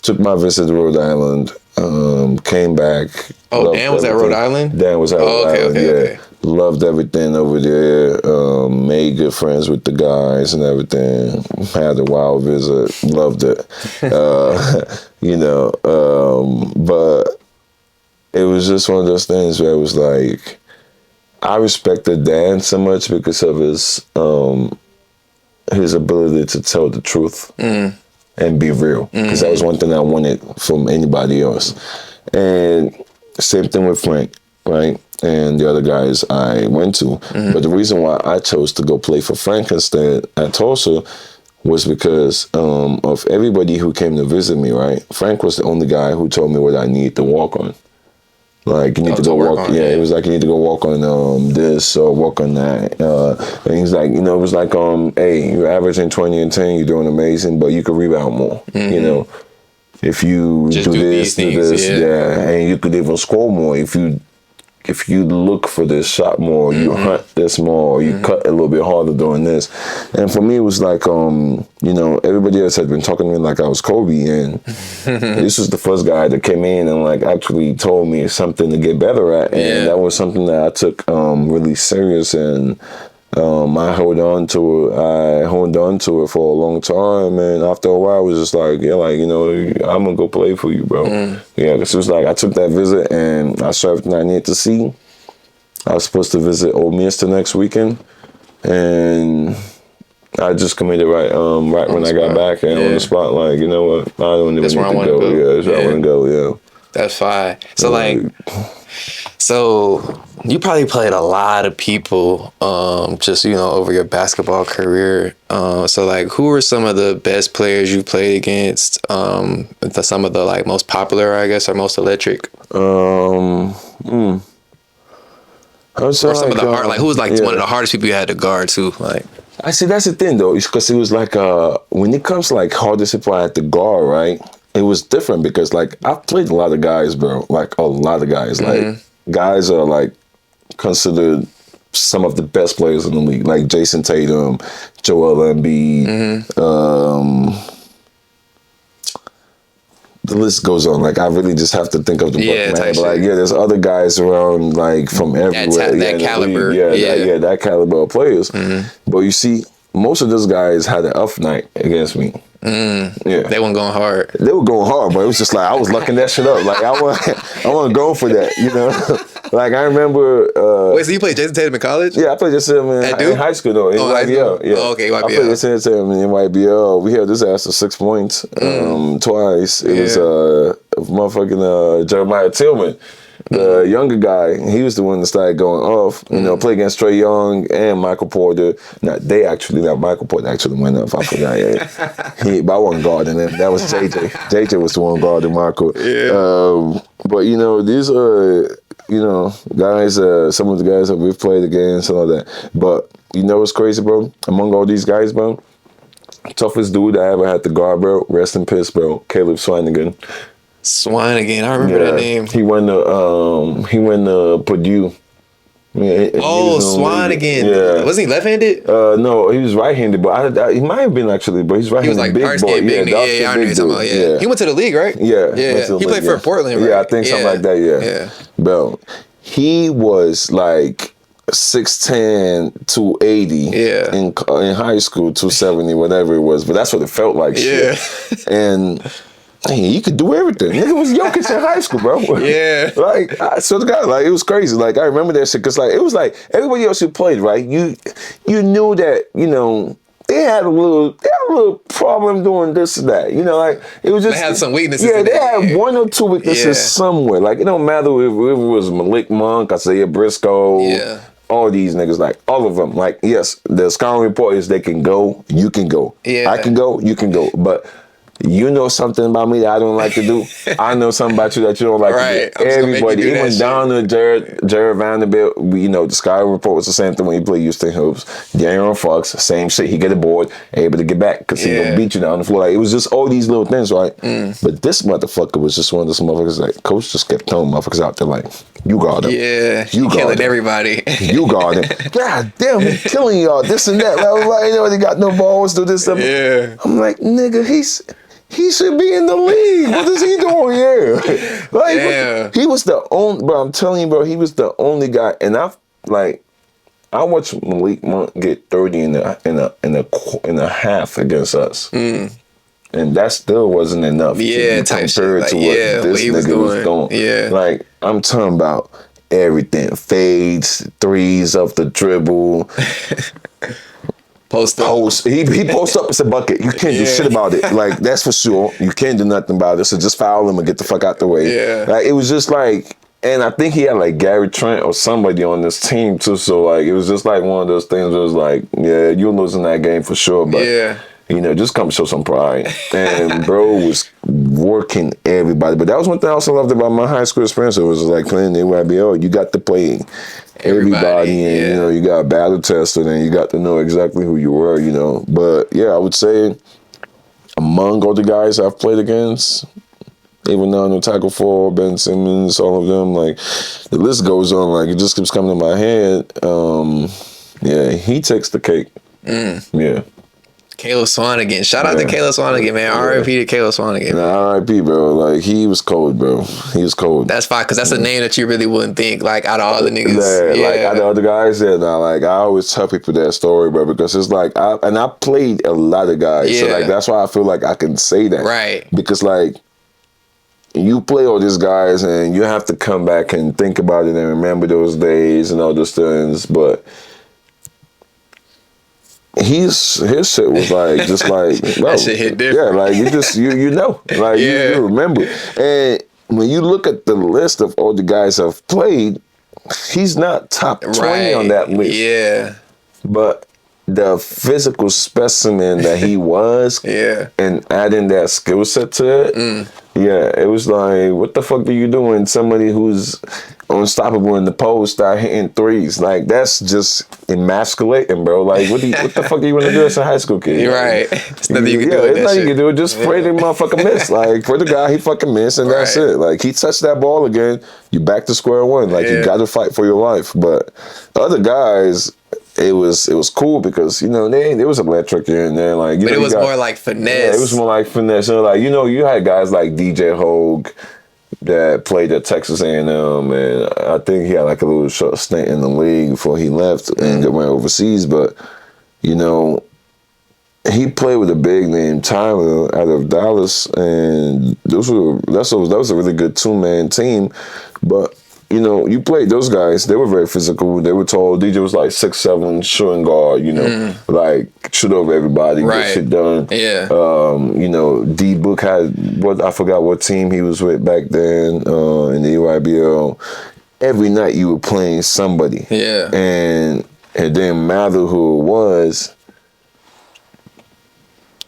took my visit to Rhode Island, came back. Oh, Dan was at Rhode Island? Dan was at Rhode Island. Okay. Loved everything over there. Made good friends with the guys and everything. Had a wild visit. Loved it. But it was just one of those things where it was like, I respected Dan so much because of his ability to tell the truth and be real. Because that was one thing I wanted from anybody else. And same thing with Frank, right? And the other guys I went to. But the reason why I chose to go play for Frank instead at Tulsa was because of everybody who came to visit me, right? Frank was the only guy who told me what I needed to walk on. Like, you need to go walk. Yeah, it was like, you need to go walk on this or walk on that. And he's like, it was like, hey, you're averaging 20 and 10, you're doing amazing, but you could rebound more, if you just do this, and you could even score more if you look for this shot more, you hunt this more, you cut a little bit harder doing this. And for me, it was like, everybody else had been talking to me like I was Kobe, and this was the first guy that came in and like actually told me something to get better at, and that was something that I took really serious, and I held on to it for a long time, and after a while, I was just like, I'm gonna go play for you, bro. Yeah, because it was like I took that visit and I saw everything I needed to see. I was supposed to visit Ole Miss the next weekend, and I just committed right when I got back and on the spot, like, you know what, I don't even need to go. Yeah, that's where I want to go. Yeah, that's fine. So so you probably played a lot of people, just, over your basketball career. So like, who were some of the best players you played against? Some of the like most popular, I guess, or most electric. Or some of the hard, like, who was like one of the hardest people you had to guard too? Like, I see, that's the thing though, because it was like when it comes to like hardest people I had to guard, right? It was different because like I've played a lot of guys, bro. Like a lot of guys, like guys are like considered some of the best players in the league, like Jason Tatum, Joel Embiid. The list goes on. Like I really just have to think of the book, man. But like, there's other guys around, like from everywhere. That caliber, that caliber of players. But you see, most of those guys had an off night against me. They weren't going hard. They were going hard, but it was just like I was locking that shit up. Like I want to go for that, Like I remember. Wait, so you played Jason Tatum in college? Yeah, I played Jason Tatum in high school though. In YBL. Yeah. Oh, okay, YBL. I played Jason Tatum in YBL. We held his ass to 6 points twice. It was motherfucking Jeremiah Tillman. The younger guy, he was the one that started going off. Play against Trae Young and Michael Porter. Not Michael Porter actually went off. I forgot. But I wasn't guarding him. That was JJ. JJ was the one guarding Michael. But these are guys. Some of the guys that we've played against and all that. But what's crazy, bro? Among all these guys, bro, toughest dude I ever had to guard, bro. Rest in peace, bro. Caleb Swanigan. Swanigan, I remember that name. He went to Purdue. Swanigan. Yeah. Wasn't he left-handed? No, he was right-handed, but he might have been actually, but he's right-handed. He was like big boy. I know you're talking about. Yeah. He went to the league, right? Yeah. He played for Portland, right? Yeah, I think something like that. Yeah. Bro, he was like 6'10", 280. Yeah. In high school, 270, whatever it was, but that's what it felt like. Yeah. Shit. And he could do everything. Nigga was Jokic in high school, bro. Yeah. Like, I swear to God, like, it was crazy. Like, I remember that shit, because, like, it was like, everybody else who played, right, you knew that, they had a little problem doing this and that. Like, it was just... They had some weaknesses. Yeah, they had one or two weaknesses somewhere. Like, it don't matter if it was Malik Monk, Isaiah Briscoe, all these niggas, like, all of them. Like, yes, the scouting report is they can go, you can go. Yeah. I can go, you can go. But... you know something about me that I don't like to do. I know something about you that you don't like to do. Everybody, even down to Jared Vanderbilt, the Sky Report was the same thing when he played Houston Hoops. De'Aaron Fox, same shit. He get a board, able to get back because he gonna beat you down the floor. Like, it was just all these little things, right? But this motherfucker was just one of those motherfuckers. Like, coach just kept throwing motherfuckers out there, like, you guard him. Yeah, you killing everybody. You guard him. God damn, he's killing y'all. This and that. Like, they got no balls. Do this stuff. Yeah. I'm like, nigga, he should be in the league. What is he doing here? Like, he was the only, bro, I'm telling you, bro, he was the only guy. And I watched Malik Monk get 30 in a half against us. And that still wasn't enough compared to what this nigga was doing. Yeah. Like, I'm talking about everything. Fades, threes off the dribble. He posts up. It's a bucket. You can't do shit about it. Like, that's for sure. You can't do nothing about it. So just foul him and get the fuck out the way. Yeah. Like, it was just like, and I think he had like Gary Trent or somebody on this team too. So like, it was just like one of those things where it was like, yeah, you're losing that game for sure. But just come show some pride. And bro was working everybody. But that was one thing I also loved about my high school experience. It was like playing the YBO. You got to play everybody, and you got a battle tester, and you got to know exactly who you were, But yeah, I would say among all the guys I've played against, even now, no Tackle 4, Ben Simmons, all of them, like the list goes on. Like, it just keeps coming to my head. He takes the cake. Yeah. Caleb Swanigan. Shout out to Caleb Swanigan, man. R.I.P. to Caleb Swanigan. R.I.P., bro. Like, he was cold, bro. He was cold. That's fine, because that's a name that you really wouldn't think, like, out of all the niggas. Like, out of all the guys, like, I always tell people that story, bro, because it's like, I played a lot of guys. So, like, that's why I feel like I can say that. Right. Because, like, you play all these guys, and you have to come back and think about it and remember those days and all those things, but his shit was like, just like, bro, that shit hit different. Yeah, like, you know, like, you remember. And when you look at the list of all the guys I've played, he's not top 20 on that list. Yeah. But the physical specimen that he was, and adding that skill set to it, it was like, what the fuck are you doing? Somebody who's unstoppable in the post start hitting threes. Like, that's just emasculating, bro. Like, what the fuck are you gonna do as a high school kid? You're right. It's nothing you can do. It's nothing you can do. Just pray the motherfucker miss. Like, for the guy, he fucking missed, and that's it. Like, he touched that ball again, you back to square one. Like, you got to fight for your life. But other guys, it was cool because they was electric here and there. Like, but it was more like finesse. Yeah, it was more like finesse. So, like, you had guys like DJ Hogue that played at Texas A&M, and I think he had like a little short stint in the league before he left and went overseas. But he played with a big name, Tyler, out of Dallas, and that was a really good 2-man team. But you played those guys. They were very physical. They were tall. DJ was like 6'7", shooting guard. Like, shoot over everybody, get shit done. Yeah. D Book had I forgot what team he was with back then in the EYBL. Every night you were playing somebody. Yeah. And it didn't matter who it was.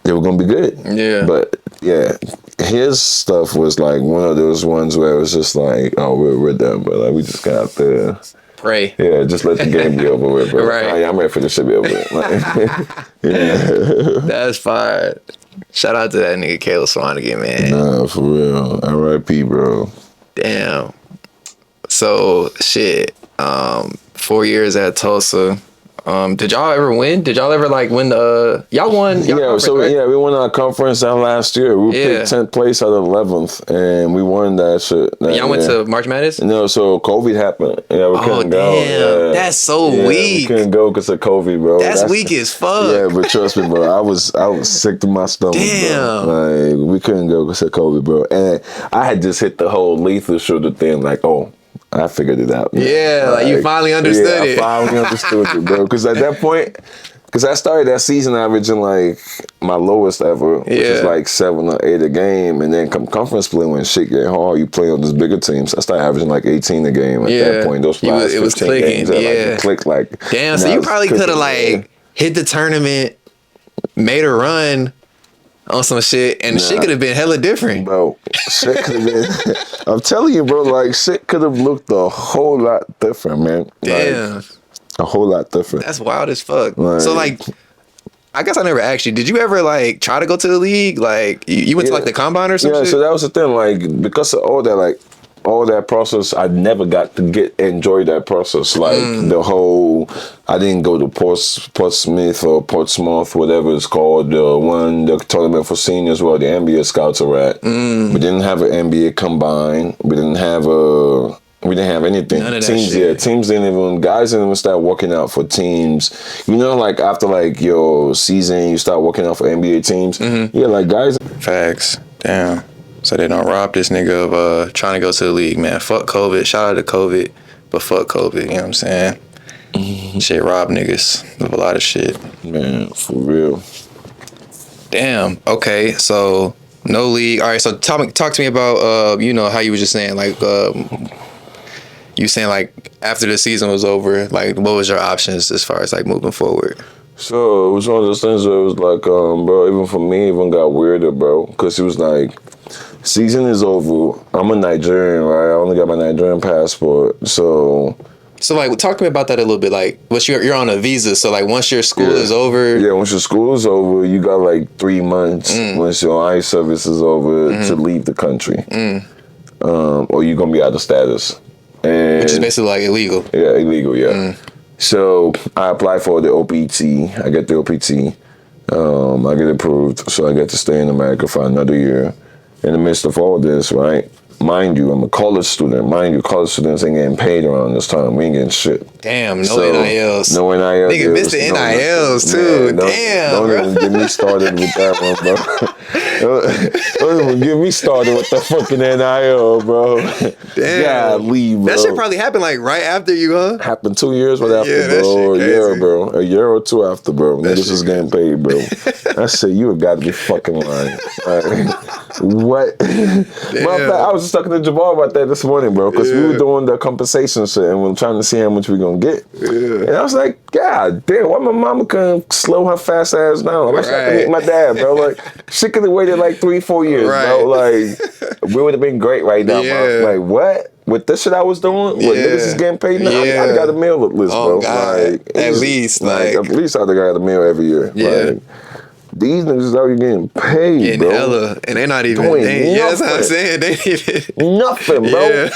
They were gonna be good. Yeah. But yeah, his stuff was like one of those ones where it was just like, oh, we're done, but like, we just got to pray. Yeah, just let the game be over with, bro. Right. I'm ready for this shit to be over with. Like, That's fine. Shout out to that nigga Caleb Swanigan, man. Nah, for real. R.I.P., bro. Damn. So shit. 4 years at Tulsa. Did y'all ever win? Did y'all ever win the? Y'all won. We won our conference last year. We picked 10th place out of 11th, and we won that shit. Y'all went to March Madness? No, so COVID happened. Yeah, we couldn't go. Damn, that's so weak. We couldn't go because of COVID, bro. That's weak as fuck. Yeah, but trust me, bro. I was sick to my stomach. Damn. Bro. Like, we couldn't go because of COVID, bro. And I had just hit the whole lethal shooter thing. Like, I figured it out. Man. Yeah, like you finally understood it. I finally understood it, bro. Because at that point, I started that season averaging like my lowest ever, which is like 7 or 8 a game. And then come conference play when shit get hard, you play on those bigger teams. I started averaging like 18 a game at that point. Those last 15 games that clicked like. Damn, so you probably could have hit the tournament, made a run on some shit, and shit could have been hella different. Bro, shit could have been... I'm telling you, bro, like, shit could have looked a whole lot different, man. Damn. Like, a whole lot different. That's wild as fuck. So, I guess I never asked you, did you ever, try to go to the league? Like, you went to, the combine or something? Yeah, so that was the thing. Because of all that, all that process, I never got to enjoy that process. The whole, I didn't go to Portsmouth or Portsmouth, whatever it's called, the tournament for seniors where the NBA scouts are at. We didn't have an NBA combine. We didn't have anything. None of that teams, shit. Teams guys didn't even start working out for teams. After your season, you start working out for NBA teams. Yeah, guys. Facts. Damn. So they don't rob this nigga of trying to go to the league, man. Fuck COVID. Shout out to COVID, but fuck COVID. You know what I'm saying? Shit rob niggas of a lot of shit. Man, for real. Damn. Okay, so no league. All right, so talk to me about you know how you were just saying like you saying like after the season was over, like what was your options as far as like moving forward? So it was one of those things where it was like, bro, even for me, even got weirder, bro, because it was like, season is over. I'm a Nigerian, right? I only got my Nigerian passport, so like talk to me about that a little bit. Like, you're on a visa, so like once your school is over, once your school is over, you got like 3 months once your ICE service is over to leave the country, or you're gonna be out of status, and which is basically like illegal. Yeah, illegal. Yeah. So I applied for the OPT. I get the OPT. I get approved, so I get to stay in America for another year. In the midst of all this, right? Mind you, I'm a college student. Mind you, college students ain't getting paid around this time. We ain't getting shit. Damn, no NILs. No NILs. Nigga missed the NILs too. Man, damn, don't even get me started with that one, bro. Don't even get me started with the fucking NIL, bro. Damn. Golly, bro. That shit probably happened like right after you, huh? Happened 2 years right after, that bro. shit A year, bro. A year or two after, bro. Niggas is getting paid, bro. I said, you have got to be fucking lying. What? I was just talking to Jabbar about that this morning, bro, because we were doing the compensation shit and we were trying to see how much we gonna get. And I was like, God damn, why my mama couldn't slow her fast ass down? Like, I had to meet my dad, bro. Like, she could have waited like 3-4 years, bro. Like, we would have been great right now, bro. Like, what? With this shit I was doing, what niggas is getting paid now, I got a meal list, bro. God. Like, at least I got a meal every year. Like, these niggas is already getting paid, bro. Hella, and they're not even. That's what I'm saying. They even nothing, bro.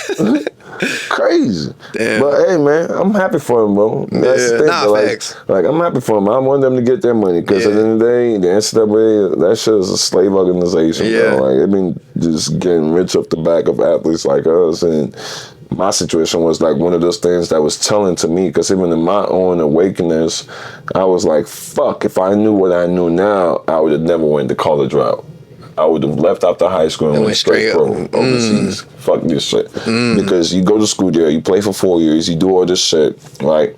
Crazy. Damn. But hey, man, I'm happy for them, bro. That's the thing, facts. Like, I'm happy for them. I want them to get their money because at the end of the day, the NCAA, that shit is a slave organization, bro. Like, they've been just getting rich off the back of athletes like us, and my situation was like one of those things that was telling to me, because even in my own awakeness, I was like, fuck, if I knew what I knew now, I would have never went the college route. I would have left after high school and went straight pro overseas. Fuck this shit. Because you go to school there, you play for 4 years, you do all this shit, right?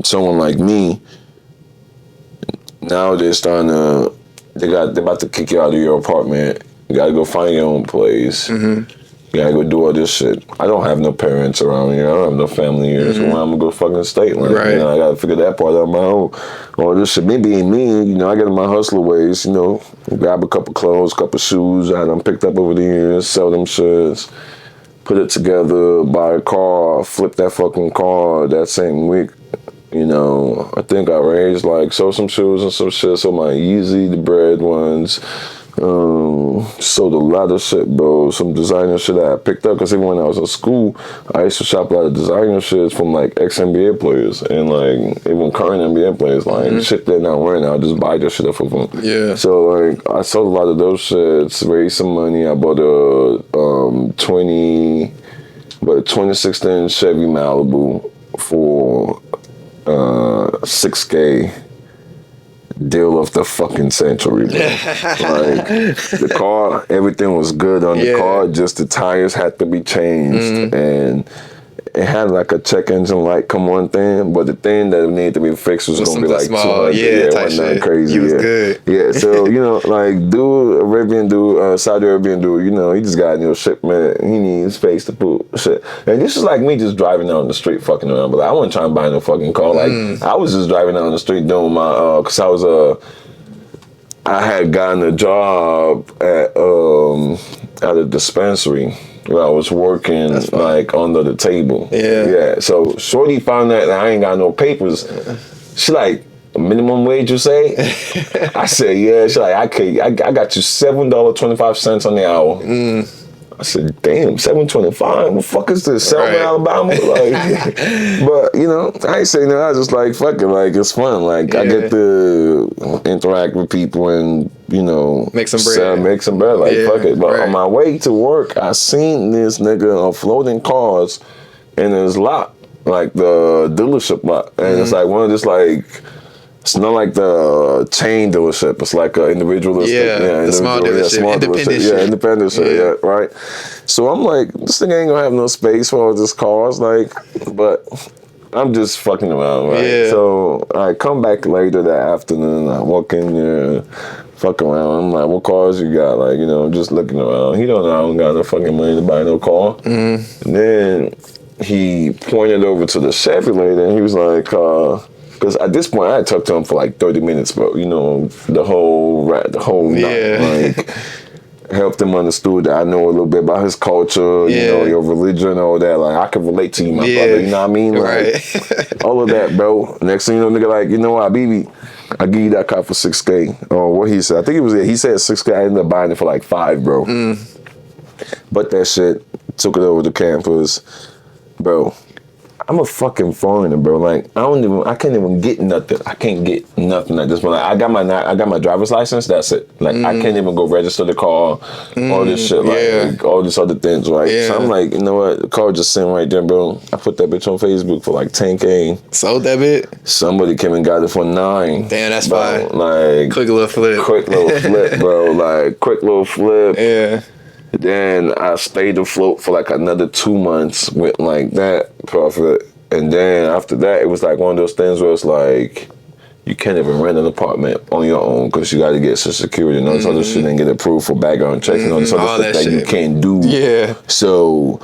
Someone like me, now they're starting to, they're about to kick you out of your apartment. You gotta go find your own place. You gotta go do all this shit. I don't have no parents around here. I don't have no family here. So why I'm gonna go fucking state? Like, you know, I gotta figure that part out on my own. All this shit, me being me, you know, I get in my hustler ways, you know, grab a couple clothes, couple shoes I done picked up over the years, sell them shits, put it together, buy a car, flip that fucking car that same week. You know, I think I raised like, sold some shoes and some shit, sold my Yeezy, the bread ones. Sold a lot of shit, bro. Some designer shit that I picked up, because even when I was in school, I used to shop a lot of designer shit from like ex-NBA players and like even current NBA players. Like shit they're not wearing, I'll just buy that shit up for them. Yeah. So like I sold a lot of those shits, raised some money. I bought a 2016 Chevy Malibu for $6K. Deal of the fucking century, bro. Like, the car, everything was good on the car, just the tires had to be changed, and it had like a check engine light come on thing, but the thing that needed to be fixed was gonna be like small, 200. Type shit. Crazy. He was good. Yeah, so you know, like Saudi Arabian dude, you know, he just got a new shipment. He needs space to put shit. And this is like me just driving down the street fucking around, but like, I wasn't trying to buy no fucking car. Like I was just driving down the street doing my cause I had gotten a job at a dispensary where I was working like under the table. Yeah. So shorty found out that I ain't got no papers. She like, minimum wage, you say? I said, yeah. She like, I got you $7.25 on the hour. I said, damn, $7.25? What the fuck is this? Selma, Alabama? Like, but you know, I ain't saying that. I was just like, fuck it, like it's fun. Like I get to interact with people and, you know, make some bread. Like fuck it. But on my way to work, I seen this nigga offloading cars in his lot, like the dealership lot, and it's like one of this like It's not like the chain dealership. It's like an individualistic. Yeah, the small dealership. Small Independent dealership. shit. Yeah, independent shit. Yeah, right. So I'm like, this thing ain't gonna have no space for all this cars. Like, but I'm just fucking around, right? Yeah. So I come back later that afternoon. I walk in there, fuck around. I'm like, what cars you got? Like, you know, I'm just looking around. He don't know I don't got no fucking money to buy no car. Mm-hmm. And then he pointed over to the Chevy lady, and he was like, because at this point I had talked to him for like 30 minutes, bro. You know, the whole night, like. Helped him understood that I know a little bit about his culture, you know, your religion, all that. Like, I can relate to you, my brother. You know what I mean? Like, right. all of that, bro. Next thing you know, nigga, like, you know what, BB, I give you that car for $6K. Or what he said. I think he said $6K. I ended up buying it for like $5, bro. But that shit, took it over to campus. Bro, I'm a fucking foreigner, bro. Like, I can't even get nothing. I can't get nothing at this point. Like, I got my driver's license. That's it. Like, I can't even go register the car. All this shit, like all these other things, right? Yeah. So I'm like, you know what? The car just sitting right there, bro. I put that bitch on Facebook for like $10K. Sold that bit. Somebody came and got it for $9. Damn, that's bro. fine. Like, quick little flip, bro. Like, quick little flip. Yeah. Then I stayed afloat for like another 2 months with like that profit. And then after that, it was like one of those things where it's like, you can't even rent an apartment on your own because you got to get Social Security and all this other shit and get approved for background checks and all this other stuff that you can't do. Yeah. So,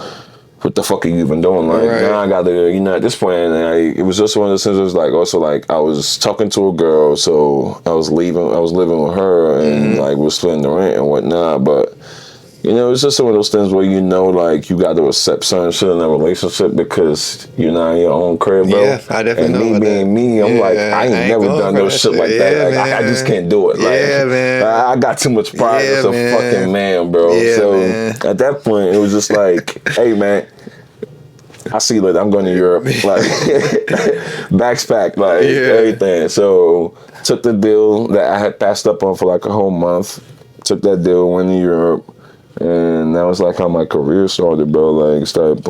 what the fuck are you even doing? Like, now I got to, you know, at this point, it was just one of those things. It was like, also like, I was talking to a girl, so I was living with her and like, we're splitting the rent and whatnot, but. You know, it's just one of those things where you know, like, you got to accept certain shit in a relationship because you're not in your own crib, bro. Yeah, I definitely know. And me being me, I'm like, I ain't never done no shit like that. Like, I just can't do it. Like, man. I got too much pride as a fucking man, bro. So at that point, it was just like, hey, man. I see you later. I'm going to Europe. Like, bags packed, like, everything. So, took the deal that I had passed up on for like a whole month. Took that deal, went to Europe. And that was like how my career started, bro. Like,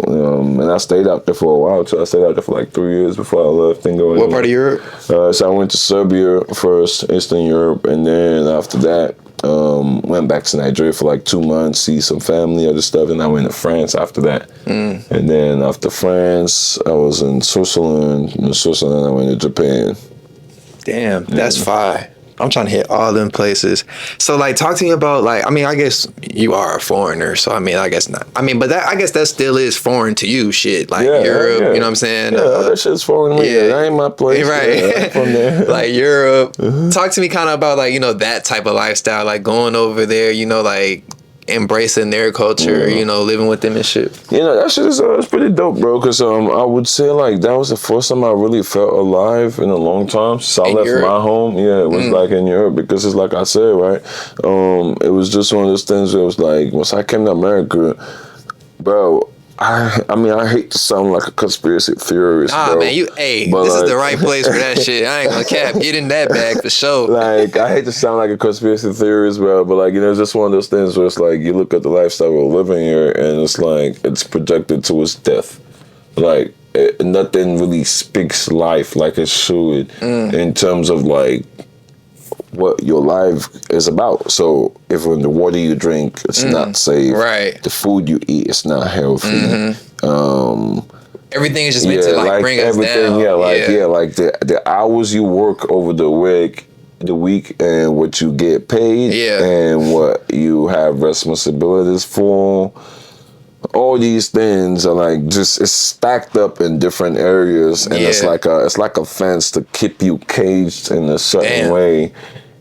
and I stayed out there for a while too. I stayed out there for like 3 years before I left and going. What part of Europe? So I went to Serbia first, Eastern Europe, and then after that, went back to Nigeria for like 2 months, see some family, other stuff, and I went to France after that. And then after France, I was in Switzerland. In Switzerland, I went to Japan. Damn, that's fire. I'm trying to hit all them places. So, like, talk to me about, like, I mean, I guess you are a foreigner, so, I mean, I guess not. I mean, but I guess that still is foreign to you, shit. Like, Europe, you know what I'm saying? Yeah, that shit's foreign to me. Yeah. That ain't my place. Right. From there. Like, Europe. Talk to me kind of about, like, you know, that type of lifestyle, like, going over there, you know, like, embracing their culture, you know, living with them and shit. You know, that shit is pretty dope, bro, because I would say, like, that was the first time I really felt alive in a long time since I left my home. Yeah, it was like in Europe, because it's like I said, right? It was just one of those things where it was like, once I came to America, bro, I mean, I hate to sound like a conspiracy theorist, bro. Man, this is the right place for that shit. I ain't gonna cap. Get in that bag for sure. Like, I hate to sound like a conspiracy theorist, bro, but, like, you know, it's just one of those things where it's like, you look at the lifestyle we're living here, and it's like, it's projected towards death. Like, nothing really speaks life like it should in terms of, like, what your life is about. So if in the water you drink, it's not safe. Right. The food you eat, it's not healthy. Everything is just meant to like bring us down. Like the hours you work over the week, and what you get paid, and what you have responsibilities for. All these things are like it's stacked up in different areas, and it's like a fence to keep you caged in a certain way.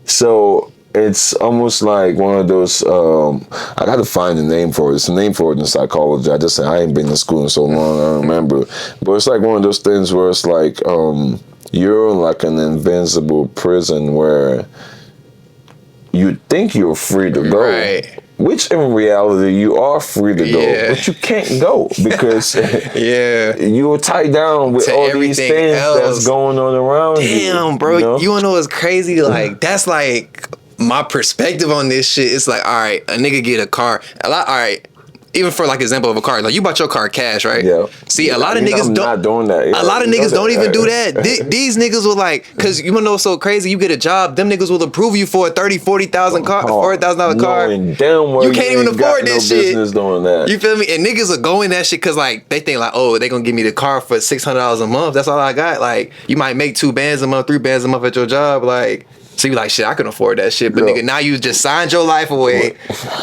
So it's almost like one of those. I got to find a name for it. It's a name for it in psychology. I ain't been to school in so long. I don't remember, but it's like one of those things where it's like you're like an invincible prison where you think you're free to go. Right. Which in reality you are free to go, but you can't go because you're tied down with all these things that's going on around you. Damn, bro. You wanna know what's crazy? Like, that's like my perspective on this shit. It's like, all right, a nigga get a car. All right, even for like example of a car, like you bought your car cash, right? Yeah. See, a lot of niggas I'm don't. Not doing that. Yeah, a lot of niggas don't even do that. These niggas will like, cause you wanna know what's so crazy? You get a job, them niggas will approve you for a $40,000 car, $40,000 car. Knowing damn well you can't even afford that shit. Business doing that. You feel me? And niggas are going that shit cause like they think like, oh, they gonna give me the car for $600 a month. That's all I got. Like you might make 2 bands a month, 3 bands a month at your job, like. So you like, shit, I can afford that shit. But nigga, now you just signed your life away.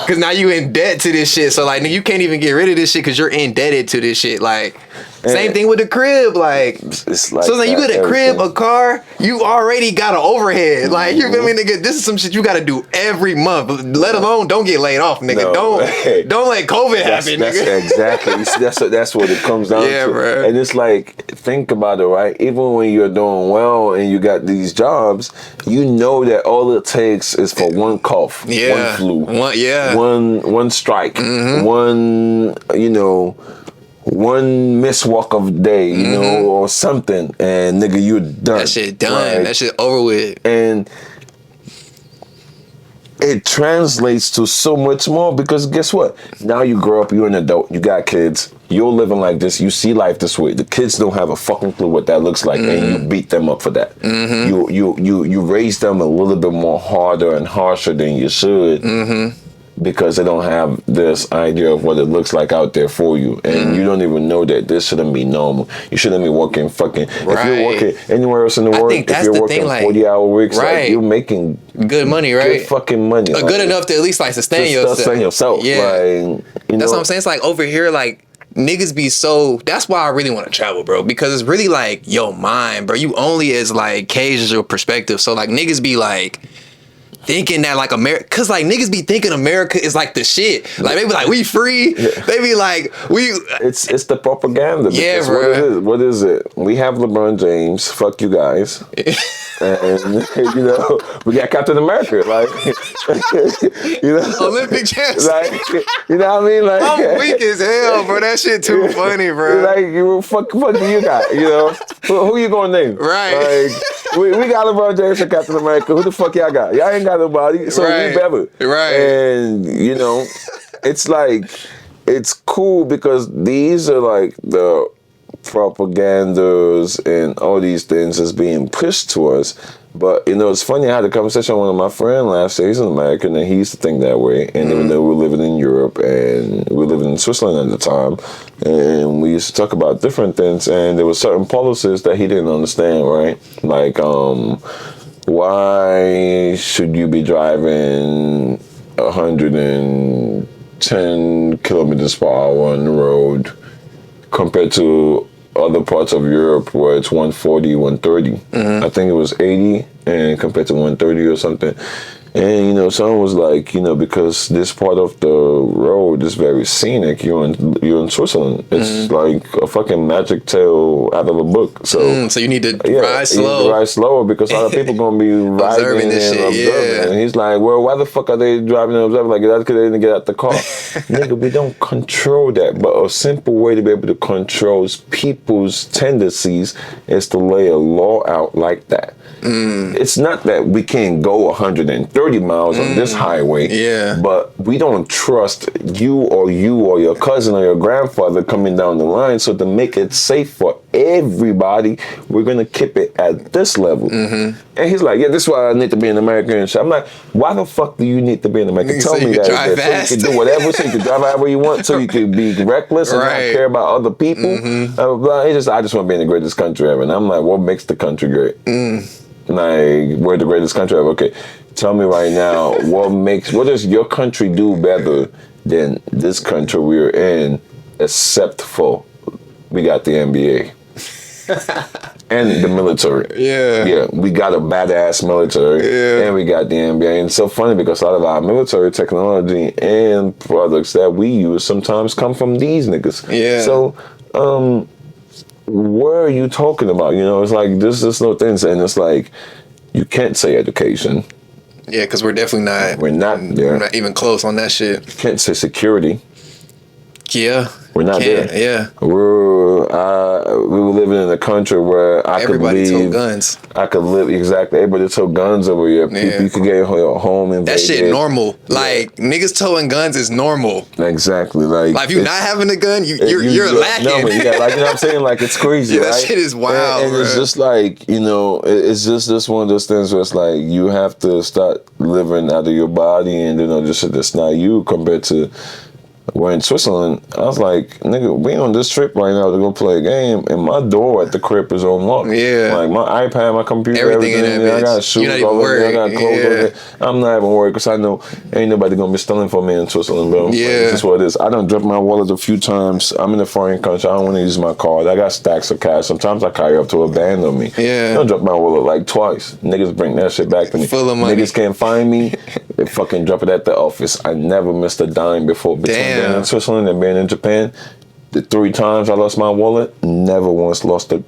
Cause now you in debt to this shit. So like, nigga, you can't even get rid of this shit cause you're indebted to this shit. Like, same thing with the crib. Like, it's like so like you get a crib, a car, you already got an overhead. Like, you feel me, nigga? This is some shit you gotta do every month. Let alone don't get laid off, nigga. Don't let COVID happen, nigga. Exactly. That's what it comes down to. Bro. And it's like, think about it, right? Even when you're doing well and you got these jobs, you know that all it takes is for one cough, one flu, one strike, one, one miswalk of the day, you know, or something, and nigga, you're done. That shit done. Right? That shit over with. And it translates to so much more because guess what? Now you grow up, you're an adult, you got kids, you're living like this, you see life this way. The kids don't have a fucking clue what that looks like, and you beat them up for that. You raise them a little bit more harder and harsher than you should. Because they don't have this idea of what it looks like out there for you. And you don't even know that this shouldn't be normal. You shouldn't be working fucking... If you're working anywhere else in the world, if you're working 40-hour weeks, like, you're making... good money, right? Good fucking money. Like, good enough to at least, like, sustain yourself. Yeah. Like, that's what I'm saying. It's like, over here, like, niggas be so... That's why I really want to travel, bro. Because it's really, like, your mind, bro. You only as, like, cage as your perspective. So, like, niggas be, like... thinking that like America, cause like niggas be thinking America is like the shit. Like they be like, we free. They be like, we. It's the propaganda. Yeah, bro. What is it? We have LeBron James. Fuck you guys. And we got Captain America. Like, Olympic champs. Like, you know what I mean? Like, I'm weak as hell, bro. That shit too funny, bro. Like, fuck you got. Who you gonna name? Right. Like, we got LeBron James and Captain America. Who the fuck y'all got? Y'all ain't got nobody, so we better. Right. And it's like, it's cool because these are like the propagandas and all these things that's being pushed to us. But it's funny, I had a conversation with one of my friends last year. He's an American and he used to think that way. And even though we were living in Europe and we were living in Switzerland at the time, and we used to talk about different things, and there were certain policies that he didn't understand, right? Like, why should you be driving 110 kilometers per hour on the road compared to other parts of Europe where it's 140, 130. I think it was 80 and compared to 130 or something. And, someone was like, because this part of the road is very scenic, you're in Switzerland. It's like a fucking magic tale out of a book. So so you need to ride slow. You need to ride slower because a lot of people going to be riding observing this and shit, observing. And he's like, well, why the fuck are they driving and observing? Like, that's because they didn't get out the car. Nigga, we don't control that. But a simple way to be able to control people's tendencies is to lay a law out like that. It's not that we can't go 130 miles on this highway, but we don't trust you or your cousin or your grandfather coming down the line. So to make it safe for everybody, we're gonna keep it at this level. And he's like, yeah, this is why I need to be an American and shit. I'm like, why the fuck do you need to be an American? Tell me that. So you can do whatever, so you can drive however you want, so you can be reckless and not care about other people. I just want to be in the greatest country ever. And I'm like, what makes the country great? Like, we're the greatest country ever. Okay, tell me right now, what does your country do better than this country we're in, except for we got the NBA and the military. Yeah, we got a badass military, and we got the NBA. And it's so funny because a lot of our military technology and products that we use sometimes come from these niggas. So, what are you talking about? It's like there's no things, and it's like you can't say education. Yeah, because we're definitely not. We're not even close on that shit. You can't say security. Yeah, We're not there. Yeah. We were living in a country where everybody took guns. I could live exactly. Everybody took guns over here. Yeah. You could get home invaded. That shit normal. Like niggas towing guns is normal. Exactly. Like if you're not having a gun, you're lacking. No, but yeah, like you know what I'm saying. Like it's crazy. That right? shit is wild. And it's just like it's just one of those things where it's like you have to start living out of your body, and just that's not you compared to. We're in Switzerland. I was like, nigga, we on this trip right now to go play a game, and my door at the crib is unlocked. Yeah. Like my iPad, my computer, everything in that bitch. I got shoes, I got clothes. Yeah. I'm not even worried because I know ain't nobody gonna be stealing from me in Switzerland, bro. Yeah. Like, this is what it is. I done dropped my wallet a few times. I'm in a foreign country. I don't want to use my card. I got stacks of cash. Sometimes I carry up to a band on me. Yeah. I done dropped my wallet like twice. Niggas bring that shit back to me. Full of money. Niggas can't find me. They fucking drop it at the office. I never missed a dime before. Between being in Switzerland and being in Japan, the 3 times I lost my wallet, never once lost a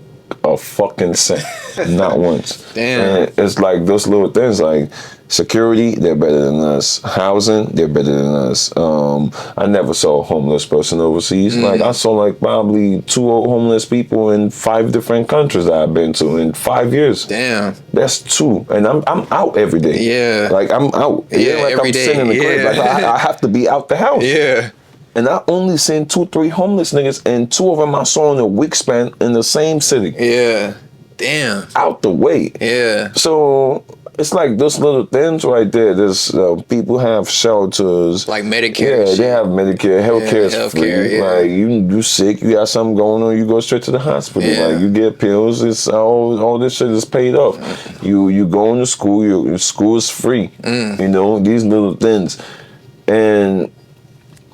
fucking cent. Not once. Damn. And it's like those little things, like security, they're better than us. Housing, they're better than us. I never saw a homeless person overseas. Like I saw like probably 2 homeless people in 5 different countries that I've been to in 5 years. Damn. That's 2. And I'm out every day. Yeah. Like I'm out. Yeah, like every I'm day. sitting in the crib. Like I have to be out the house. Yeah. And I only seen 2-3 homeless niggas, and 2 of them I saw in a week span in the same city. Yeah. Damn. Out the way. Yeah. So it's like those little things right there. There's people have shelters. Like Medicare. Yeah, they have Medicare. Healthcare is free. Yeah. Like you sick, you got something going on, you go straight to the hospital. Yeah. Like you get pills. It's all this shit is paid off. You go into school. Your school is free. These little things, and.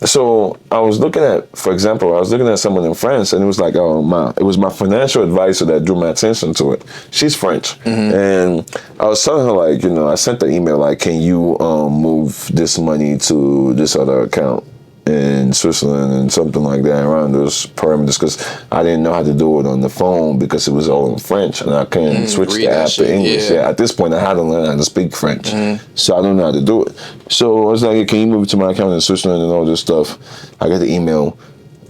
So I was looking at, for example, someone in France, and it was like, it was my financial advisor that drew my attention to it. She's French, and I was telling her like, I sent the email like, can you move this money to this other account in Switzerland and something like that around those parameters, because I didn't know how to do it on the phone because it was all in French and I couldn't switch the app to English. Yeah, at this point I had to learn how to speak French, so I don't know how to do it. So I was like, can you move it to my account in Switzerland and all this stuff? I got the email,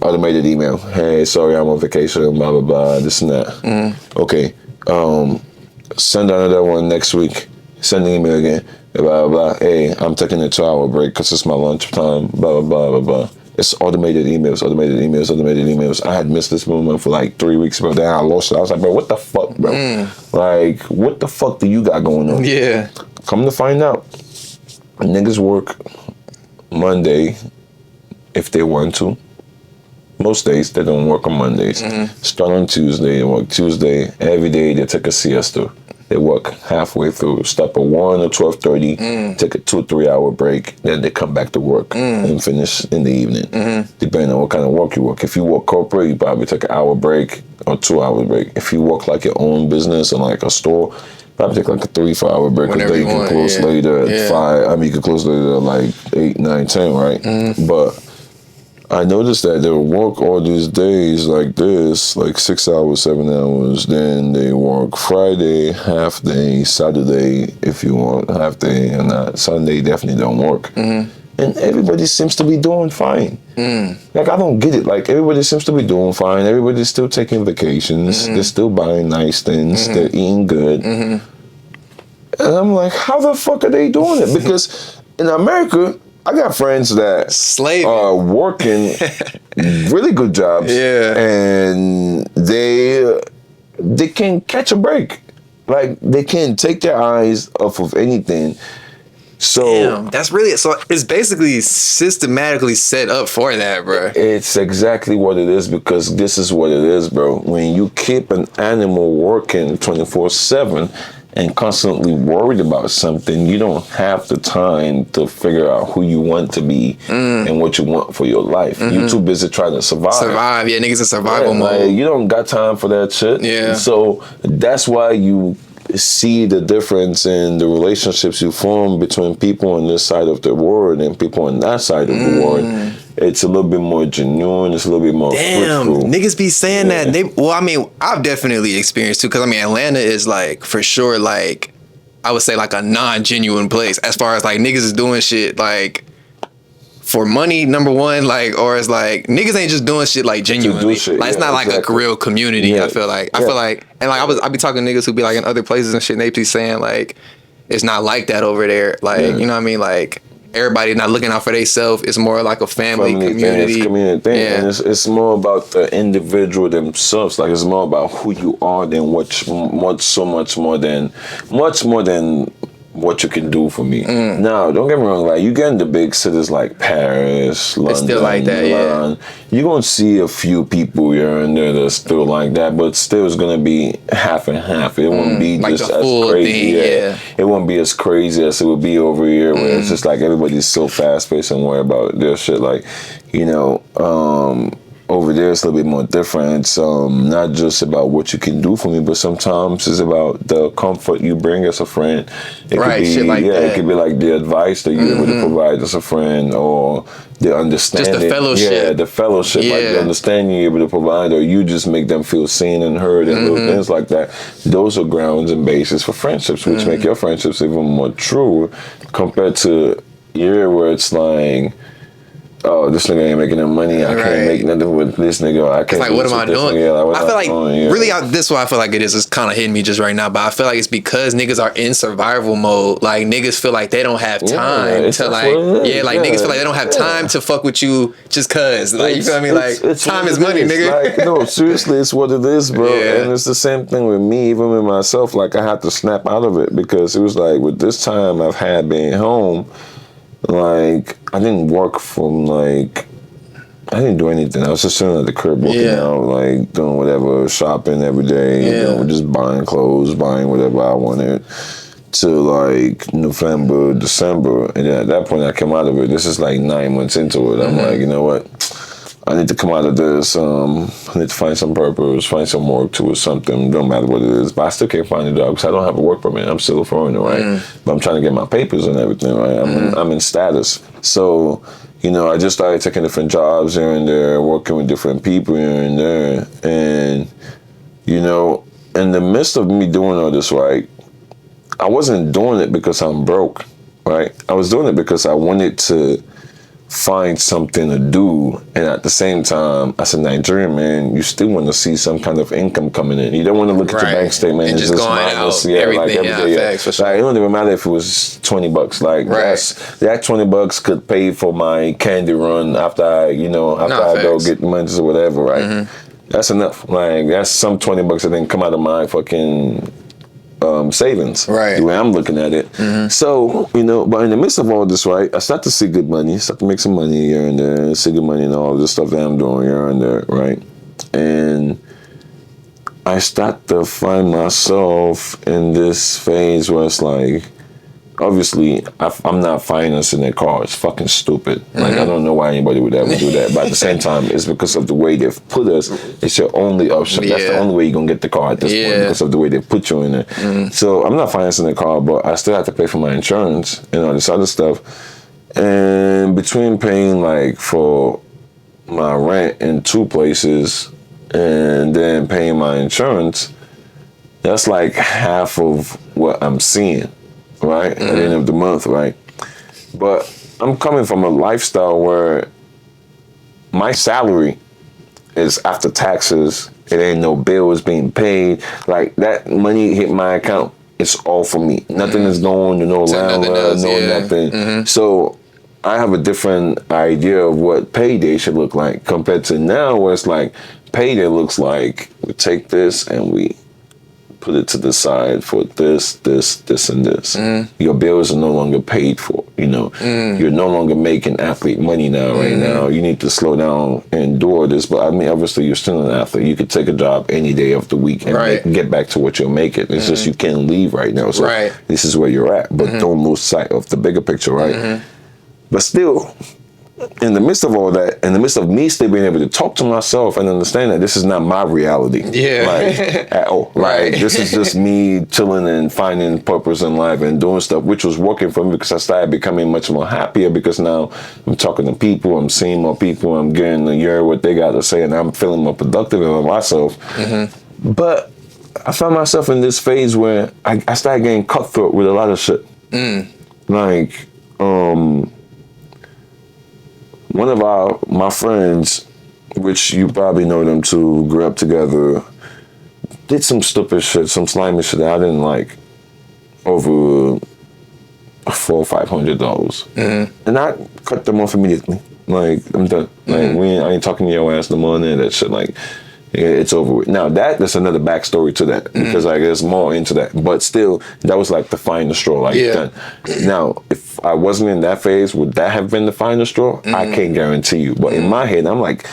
automated email. Hey, sorry, I'm on vacation, blah, blah, blah, this and that. Okay, send another one next week. Send the email again. Blah, blah, blah. Hey, I'm taking a 2-hour break because it's my lunch time. Blah, blah, blah, blah, blah. It's automated emails. I had missed this moment for like 3 weeks, but then I lost it. I was like, bro, what the fuck, bro? Like, what the fuck do you got going on? Yeah. Come to find out, niggas work Monday if they want to. Most days they don't work on Mondays. Start on Tuesday, they work Tuesday. Every day they take a siesta. They work halfway through, stop at 1 or 12:30, take a 2-3 hour break, then they come back to work and finish in the evening, depending on what kind of work you work. If you work corporate, you probably take an hour break or 2 hour break. If you work like your own business or like a store, probably take like a 3-4 hour break, because then you can close later at 5. I mean, you can close later at like 8, 9, 10, right? But I noticed that they work all these days like this, like 6 hours, 7 hours. Then they work Friday, half day, Saturday, if you want, half day, and Sunday definitely don't work. And everybody seems to be doing fine. Like, I don't get it. Like, everybody seems to be doing fine. Everybody's still taking vacations. They're still buying nice things. They're eating good. And I'm like, how the fuck are they doing it? Because in America, I got friends that are working really good jobs, and they can't catch a break. Like, they can't take their eyes off of anything. So damn, that's really, so it's basically systematically set up for that, bro. It's exactly what it is, because this is what it is, bro. When you keep an animal working 24/7 and constantly worried about something, you don't have the time to figure out who you want to be and what you want for your life. You're too busy trying to survive. Yeah, niggas in survival mode. Like, you don't got time for that shit. Yeah. So that's why you see the difference in the relationships you form between people on this side of the world and people on that side of the world. It's a little bit more genuine. It's a little bit more fruitful. Niggas be saying that. Well, I mean, I've definitely experienced too, because I mean, Atlanta is like, for sure, like, I would say like a non-genuine place as far as like niggas is doing shit like for money, number one, like, or it's like niggas ain't just doing shit like genuinely. Shit, like it's not like a real community. Yeah. I feel like, and like I be talking to niggas who be like in other places and shit, and they be saying like it's not like that over there. Like you know what I mean? Like everybody not looking out for themselves. It's more like a family community. It's a community thing, and it's more about the individual themselves. Like it's more about who you are than much more than what you can do for me. Now, don't get me wrong, like you get into big cities like Paris, London, it's still like that, Milan, you're gonna see a few people here and there that's still like that, but still it's gonna be half and half. It won't be like just as crazy. Thing, It won't be as crazy as it would be over here where it's just like everybody's so fast paced and worry about their shit. Like, you know, over there it's a little bit more different. It's not just about what you can do for me, but sometimes it's about the comfort you bring as a friend. It could be, shit like that. It could be like the advice that you're able to provide as a friend, or the understanding. Just the fellowship. Yeah, the fellowship. Like the understanding you're able to provide, or you just make them feel seen and heard and little things like that. Those are grounds and bases for friendships, which make your friendships even more true compared to here where it's like, oh, this nigga ain't making no money. I can't make nothing with this nigga. I can't. It's like, what am I doing? I feel like really, this is what I feel like it is. It's kind of hitting me just right now, but I feel like it's because niggas are in survival mode. Like niggas feel like they don't have time to like, niggas feel like they don't have time to fuck with you just cause. Like you feel me? Like time is money, nigga. Like, no, seriously, it's what it is, bro. And it's the same thing with me, even with myself. Like I had to snap out of it because it was like with this time I've had being home. Like, I didn't work from, like, I didn't do anything. I was just sitting at the crib working out, like, doing whatever, shopping every day, you know, just buying clothes, buying whatever I wanted, to, like, November, December. And then at that point, I came out of it. This is, like, 9 months into it. I'm like, you know what? I need to come out of this. I need to find some purpose, find some work to it, something. Don't matter what it is. But I still can't find a job because I don't have a work permit. I'm still a foreigner, right? But I'm trying to get my papers and everything, right? I'm in status. So, you know, I just started taking different jobs here and there, working with different people here and there. And, you know, in the midst of me doing all this, right, I wasn't doing it because I'm broke, right? I was doing it because I wanted to find something to do, and at the same time, as a Nigerian man, you still want to see some kind of income coming in. You don't want to look at your bank statement and just minus, everything. Like it don't even matter if it was $20. Like that $20 could pay for my candy run after I go get money or whatever, right? That's enough. Like that's some $20 that didn't come out of my fucking savings, right? The way I'm looking at it. So, you know, but in the midst of all this, right, I start to see good money, start to make some money here and there, see good money and all this stuff that I'm doing here and there, right? And I start to find myself in this phase where it's like, obviously, I'm not financing their car. It's fucking stupid. Like, I don't know why anybody would ever do that. But at the same time, it's because of the way they've put us. It's your only option. That's the only way you're going to get the car at this point because of the way they put you in it. So I'm not financing the car, but I still have to pay for my insurance and all this other stuff. And between paying, like, for my rent in 2 places and then paying my insurance, that's like half of what I'm seeing. Right? At the end of the month, right? But I'm coming from a lifestyle where my salary is after taxes. It ain't no bills being paid. Like that money hit my account, it's all for me. Nothing is going to no landlord, nothing. So I have a different idea of what payday should look like compared to now where it's like payday looks like we take this and we put it to the side for this, and this. Your bills are no longer paid for, you know. You're no longer making athlete money now, right now. You need to slow down and do all this. But I mean, obviously, you're still an athlete. You could take a job any day of the week and get back to what you're making. It's just you can't leave right now. So this is where you're at. But don't lose sight of the bigger picture, right? But still, in the midst of all that, in the midst of me still being able to talk to myself and understand that this is not my reality, like at all. Like this is just me chilling and finding purpose in life and doing stuff, which was working for me because I started becoming much more happier because now I'm talking to people, I'm seeing more people, I'm getting to hear what they got to say, and I'm feeling more productive in myself. But I found myself in this phase where I started getting cutthroat with a lot of shit, like. one of my friends, which you probably know them too, grew up together, did some stupid shit, some slimy shit that I didn't like, over $400 or $500, and I cut them off immediately. Like, I'm done. Like, I ain't talking to your ass no more. And that shit, like, it's over with. Now that's another backstory to that, because like there's more into that. But still, that was like the final straw. Like, done. Now, if I wasn't in that phase, would that have been the final straw? I can't guarantee you. But in my head, I'm like,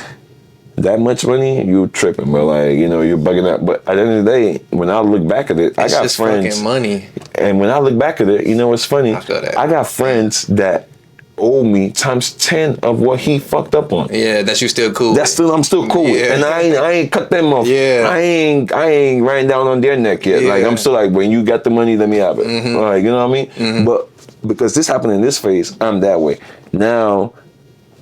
that much money, you tripping, bro. Like, you know, you're bugging out. But at the end of the day, when I look back at it, I got just friends. Fucking money. And when I look back at it, you know what's funny? I got friends that owe me times 10 of what he fucked up on. Yeah, that you still cool. I'm still cool with. And I ain't cut them off. Yeah. I ain't riding down on their neck yet. Like, I'm still like, when you got the money, let me have it. Like, you know what I mean? But because this happened in this phase, I'm that way. Now,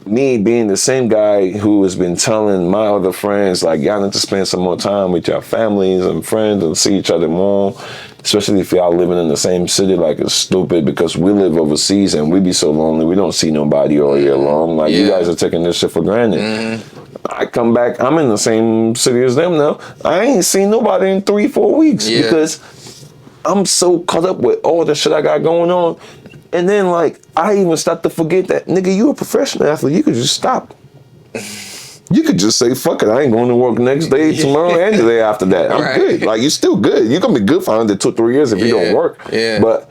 me being the same guy who has been telling my other friends, like, y'all need to spend some more time with your families and friends and see each other more, especially if y'all living in the same city. Like, it's stupid because we live overseas and we be so lonely. We don't see nobody all year long. Like, you guys are taking this shit for granted. I come back, I'm in the same city as them now. I ain't seen nobody in 3-4 weeks because I'm so caught up with all the shit I got going on. And then, like, I even start to forget that, nigga, you a professional athlete. You could just stop. You could just say, fuck it, I ain't going to work next day, tomorrow, and the day after that. I'm good. Like, you're still good. You're going to be good for another 2-3 years if you don't work. But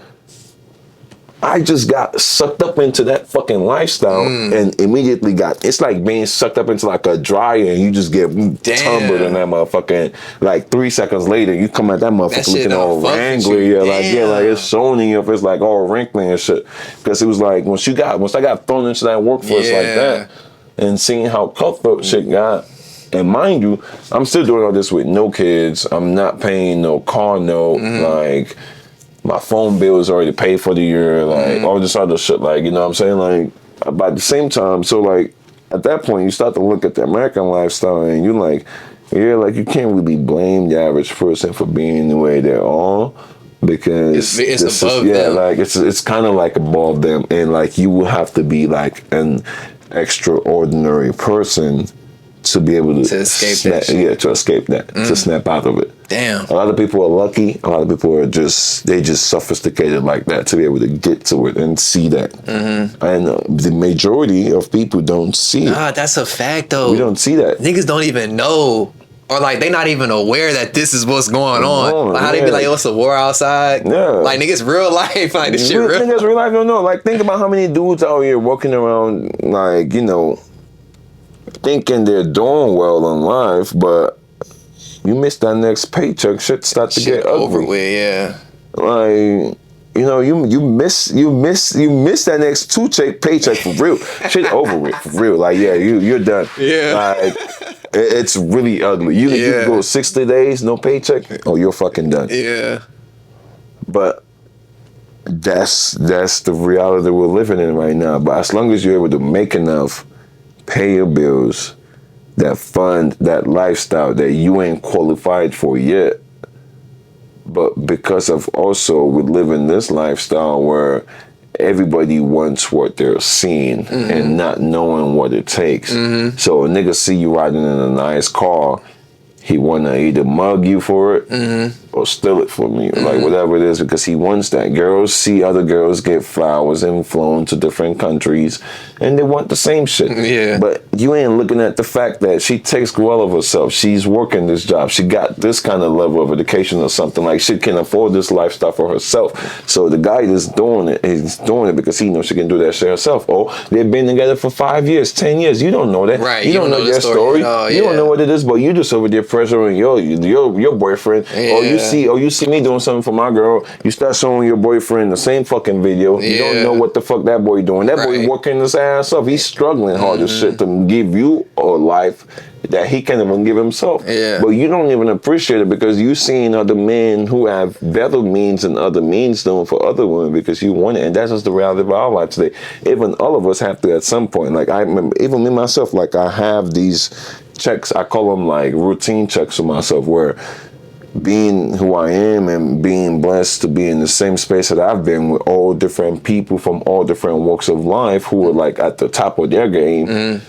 I just got sucked up into that fucking lifestyle and immediately it's like being sucked up into like a dryer and you just get tumbled in that motherfucking, like 3 seconds later, you come at that motherfucker looking all wrangly. Like it's showing in your face like all wrinkly and shit. Because it was like, once I got thrown into that workforce like that and seeing how cutthroat shit got, and mind you, I'm still doing all this with no kids. I'm not paying no car note, like, my phone bill is already paid for the year, like, all this other shit, like, you know what I'm saying? Like, but at the same time, so, like, at that point, you start to look at the American lifestyle, and you like, you can't really blame the average person for being the way they are, because it's above them. Like, it's kind of like above them, and, like, you will have to be, like, an extraordinary person to be able to escape that. Yeah, to escape that, to snap out of it. Damn. A lot of people are lucky. A lot of people are just sophisticated like that to be able to get to it and see that. And the majority of people don't see it. Ah, that's a fact though. We don't see that. Niggas don't even know. Or like they not even aware that this is what's going on. Like how they be like, oh, it's a war outside. Yeah. Like niggas real life. Like this shit real. Niggas real life don't know. Like think about how many dudes out here walking around like, you know, thinking they're doing well in life, but you miss that next paycheck, shit start to get ugly. Over with, yeah. Like, you know, you miss that next paycheck for real. Shit over with, for real. Like, yeah, you're done. Yeah. Like, it's really ugly. You go 60 days, no paycheck, oh, you're fucking done. Yeah. But that's the reality we're living in right now. But as long as you're able to make enough, pay your bills, that fund, that lifestyle that you ain't qualified for yet, but because of also we live in this lifestyle where everybody wants what they're seeing and not knowing what it takes. So a nigga see you riding in a nice car, he wanna either mug you for it or steal it from you, like whatever it is, because he wants that. Girls see other girls get flowers and flown to different countries, and they want the same shit. Yeah. But you ain't looking at the fact that she takes well of herself. She's working this job. She got this kind of level of education or something. Like she can afford this lifestyle for herself. So the guy that's doing it, he's doing it because he knows she can do that shit herself. Oh, they've been together for 5 years, 10 years. You don't know that. Right. You don't know their story. You don't know what it is, but you just over there pressuring your boyfriend. Yeah. Or you see me doing something for my girl. You start showing your boyfriend the same fucking video. You don't know what the fuck that boy doing. That boy working his ass off. He's struggling hard as shit to give you a life that he can't even give himself. Yeah. But you don't even appreciate it because you seen other men who have better means and other means doing for other women because you want it. And that's just the reality of our life today. Even all of us have to at some point. Like I remember, even me myself, like I have these checks, I call them like routine checks for myself where being who I am and being blessed to be in the same space that I've been with all different people from all different walks of life who are like at the top of their game,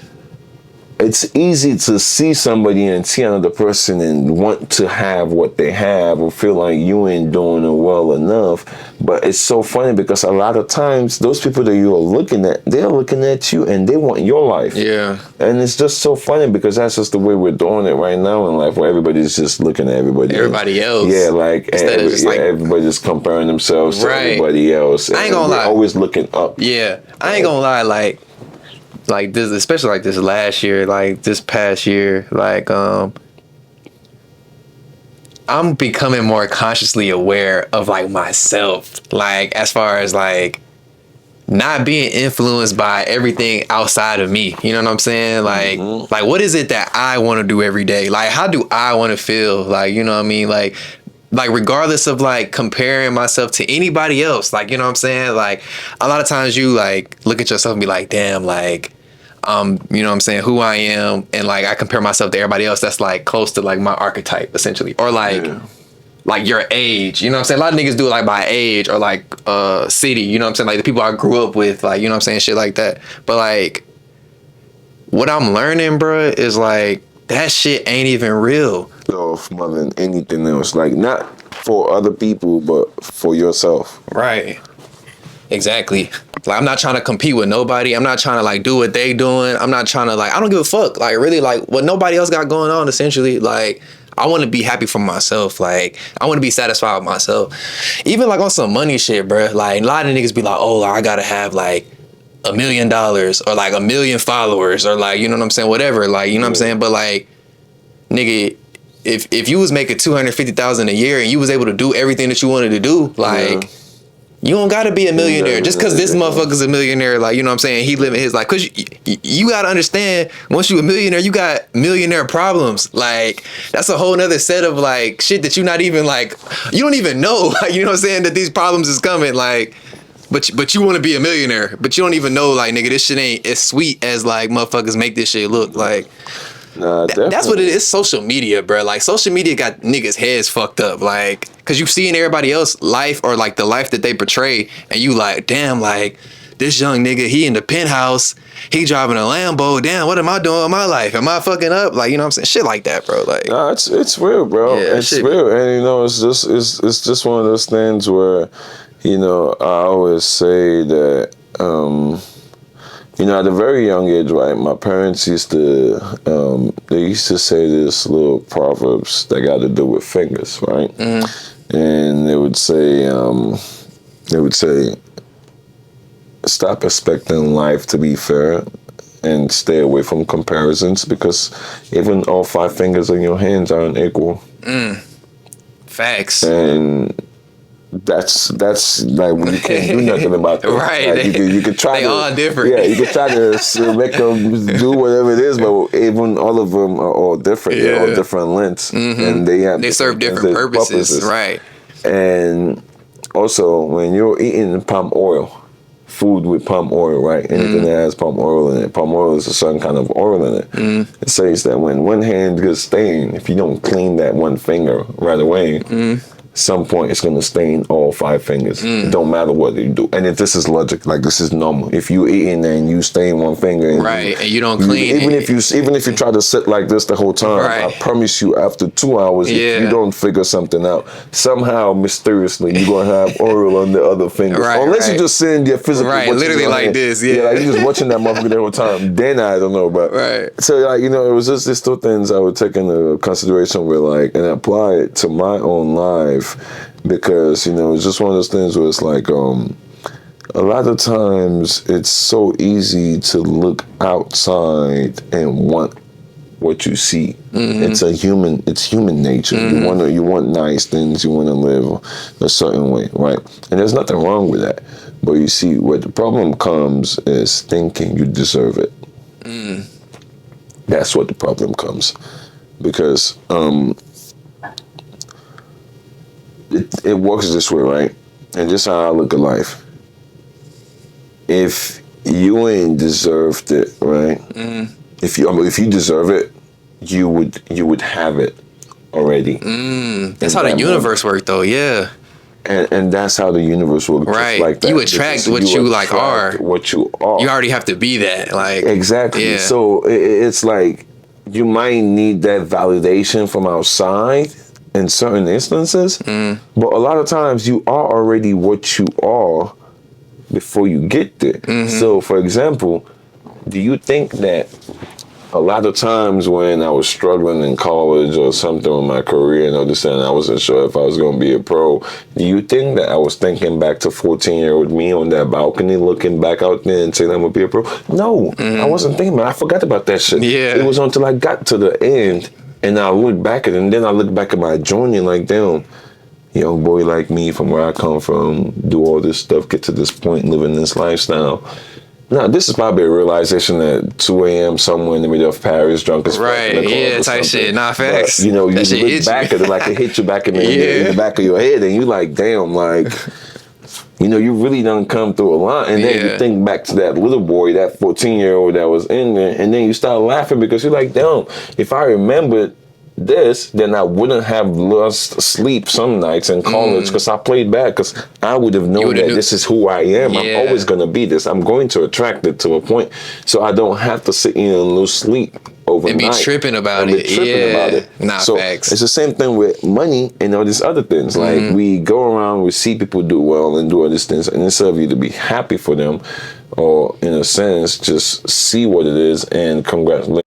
it's easy to see somebody and see another person and want to have what they have or feel like you ain't doing it well enough. But it's so funny because a lot of times those people that you're looking at, they're looking at you and they want your life. Yeah. And it's just so funny because that's just the way we're doing it right now in life, where everybody's just looking at everybody else. Yeah, like, everybody just comparing themselves to everybody else. I ain't gonna lie. Always looking up. Yeah. I ain't gonna lie, like this, especially like this last year, like this past year, like I'm becoming more consciously aware of like myself, like as far as like not being influenced by everything outside of me. You know what I'm saying? Like, like what is it that I want to do every day? Like, how do I want to feel? Like, you know what I mean? Like regardless of like comparing myself to anybody else, like, you know what I'm saying? Like a lot of times you like look at yourself and be like, damn, like, you know what I'm saying, who I am, and like I compare myself to everybody else that's like close to like my archetype essentially, or like like your age, you know what I'm saying? A lot of niggas do it like by age or like city, you know what I'm saying, like the people I grew up with, like, you know what I'm saying, shit like that. But like what I'm learning, bruh, is like that shit ain't even real. No, more than anything else, like not for other people but for yourself. Right. Exactly. Like, I'm not trying to compete with nobody. I'm not trying to like do what they doing. I'm not trying to like, I don't give a fuck. Like really like what nobody else got going on essentially. Like I want to be happy for myself. Like I want to be satisfied with myself. Even like on some money shit, bro. Like a lot of niggas be like, oh, I gotta have like $1 million or like 1 million followers or like, you know what I'm saying? Whatever. Like, you know what I'm saying? But like, nigga, if you was making $250,000 a year and you was able to do everything that you wanted to do, like, you don't gotta be a millionaire just because this motherfucker's a millionaire. Like, you know what I'm saying? He living his life. Because you gotta understand, once you a millionaire, you got millionaire problems. Like, that's a whole nother set of like shit that you not even like, you don't even know. Like, you know what I'm saying? That these problems is coming. Like, but you want to be a millionaire, but you don't even know, like, nigga, this shit ain't as sweet as like motherfuckers make this shit look like. Nah, that's what it is. Social media, bro. Like social media got niggas' heads fucked up. Like, cause you seeing everybody else life or like the life that they portray, and you like, damn, like this young nigga, he in the penthouse, he driving a Lambo. Damn, what am I doing with my life? Am I fucking up? Like, you know what I'm saying? Shit like that, bro. Like, nah, it's real, bro. Yeah, it's real, and you know, it's just one of those things where, you know, I always say that. You know, at a very young age, right, my parents used to, they used to say this little proverbs that got to do with fingers, right? And they would say, stop expecting life to be fair and stay away from comparisons, because even all 5 fingers in your hands aren't equal. Facts. And that's like you can't do nothing about that. Right. Like, you could try. They all different. Yeah, you could try to make them do whatever it is, but even all of them are all different. Yeah. They're all different lengths, and they serve different purposes. Right. And also, when you're eating palm oil, food with palm oil, right? Anything that has palm oil in it. Palm oil is a certain kind of oil in it. It says that when one hand gets stained, if you don't clean that one finger right away, some point it's gonna stain all 5 fingers. It don't matter what you do. And if this is logic, like this is normal. If you eating and you stain one finger, and you don't clean even if you try to sit like this the whole time, I promise you, after 2 hours, if you don't figure something out, somehow mysteriously you're gonna have oil on the other finger. Unless you just sitting there physically, literally like this, like you just watching that motherfucker the whole time. Then I don't know, but so like, you know, it was just these 2 things I would take into consideration with, like, and apply it to my own life. Because, you know, it's just one of those things where it's like, a lot of times it's so easy to look outside and want what you see. It's human nature. You want nice things, you want to live a certain way, right? And there's nothing wrong with that. But you see, where the problem comes is thinking you deserve it. That's what the problem comes. Because, it works this way, right? And this is how I look at life. If you ain't deserved it, right? If you deserve it, you would have it already. That's how the universe works, though. Yeah. And that's how the universe works. Right. Just like that. You attract what you like are. What you are. You already have to be that. Like exactly. Yeah. So it's like you might need that validation from outside in certain instances, but a lot of times you are already what you are before you get there. So, for example, do you think that a lot of times when I was struggling in college or something with my career and all this, and I wasn't sure if I was going to be a pro, do you think that I was thinking back to 14-year-old me on that balcony looking back out there and saying I'm going to be a pro? No, I wasn't thinking about it. I forgot about that shit. Yeah. It was until I got to the end and I looked back at it, and then I looked back at my journey like, damn, young boy like me from where I come from, do all this stuff, get to this point, living this lifestyle. Now, this is probably a realization at 2 a.m. somewhere in the middle of Paris, drunk as fuck. Right, yeah, type shit. Nah, facts. But, you know, you look back at it like it hit you back in the back of your head, and you like, damn, like, you know, you really done come through a lot. And then you think back to that little boy, that 14-year-old that was in there, and then you start laughing because you're like, damn, if I remembered this, then I wouldn't have lost sleep some nights in college because I played bad, because I would have known that this is who I am. I'm always going to be this. I'm going to attract it to a point, so I don't have to sit in and lose sleep overnight. And be tripping about it. Nah, so facts. It's the same thing with money and all these other things. Like we go around, we see people do well and do all these things, and instead of you to be happy for them, or in a sense, just see what it is and congratulate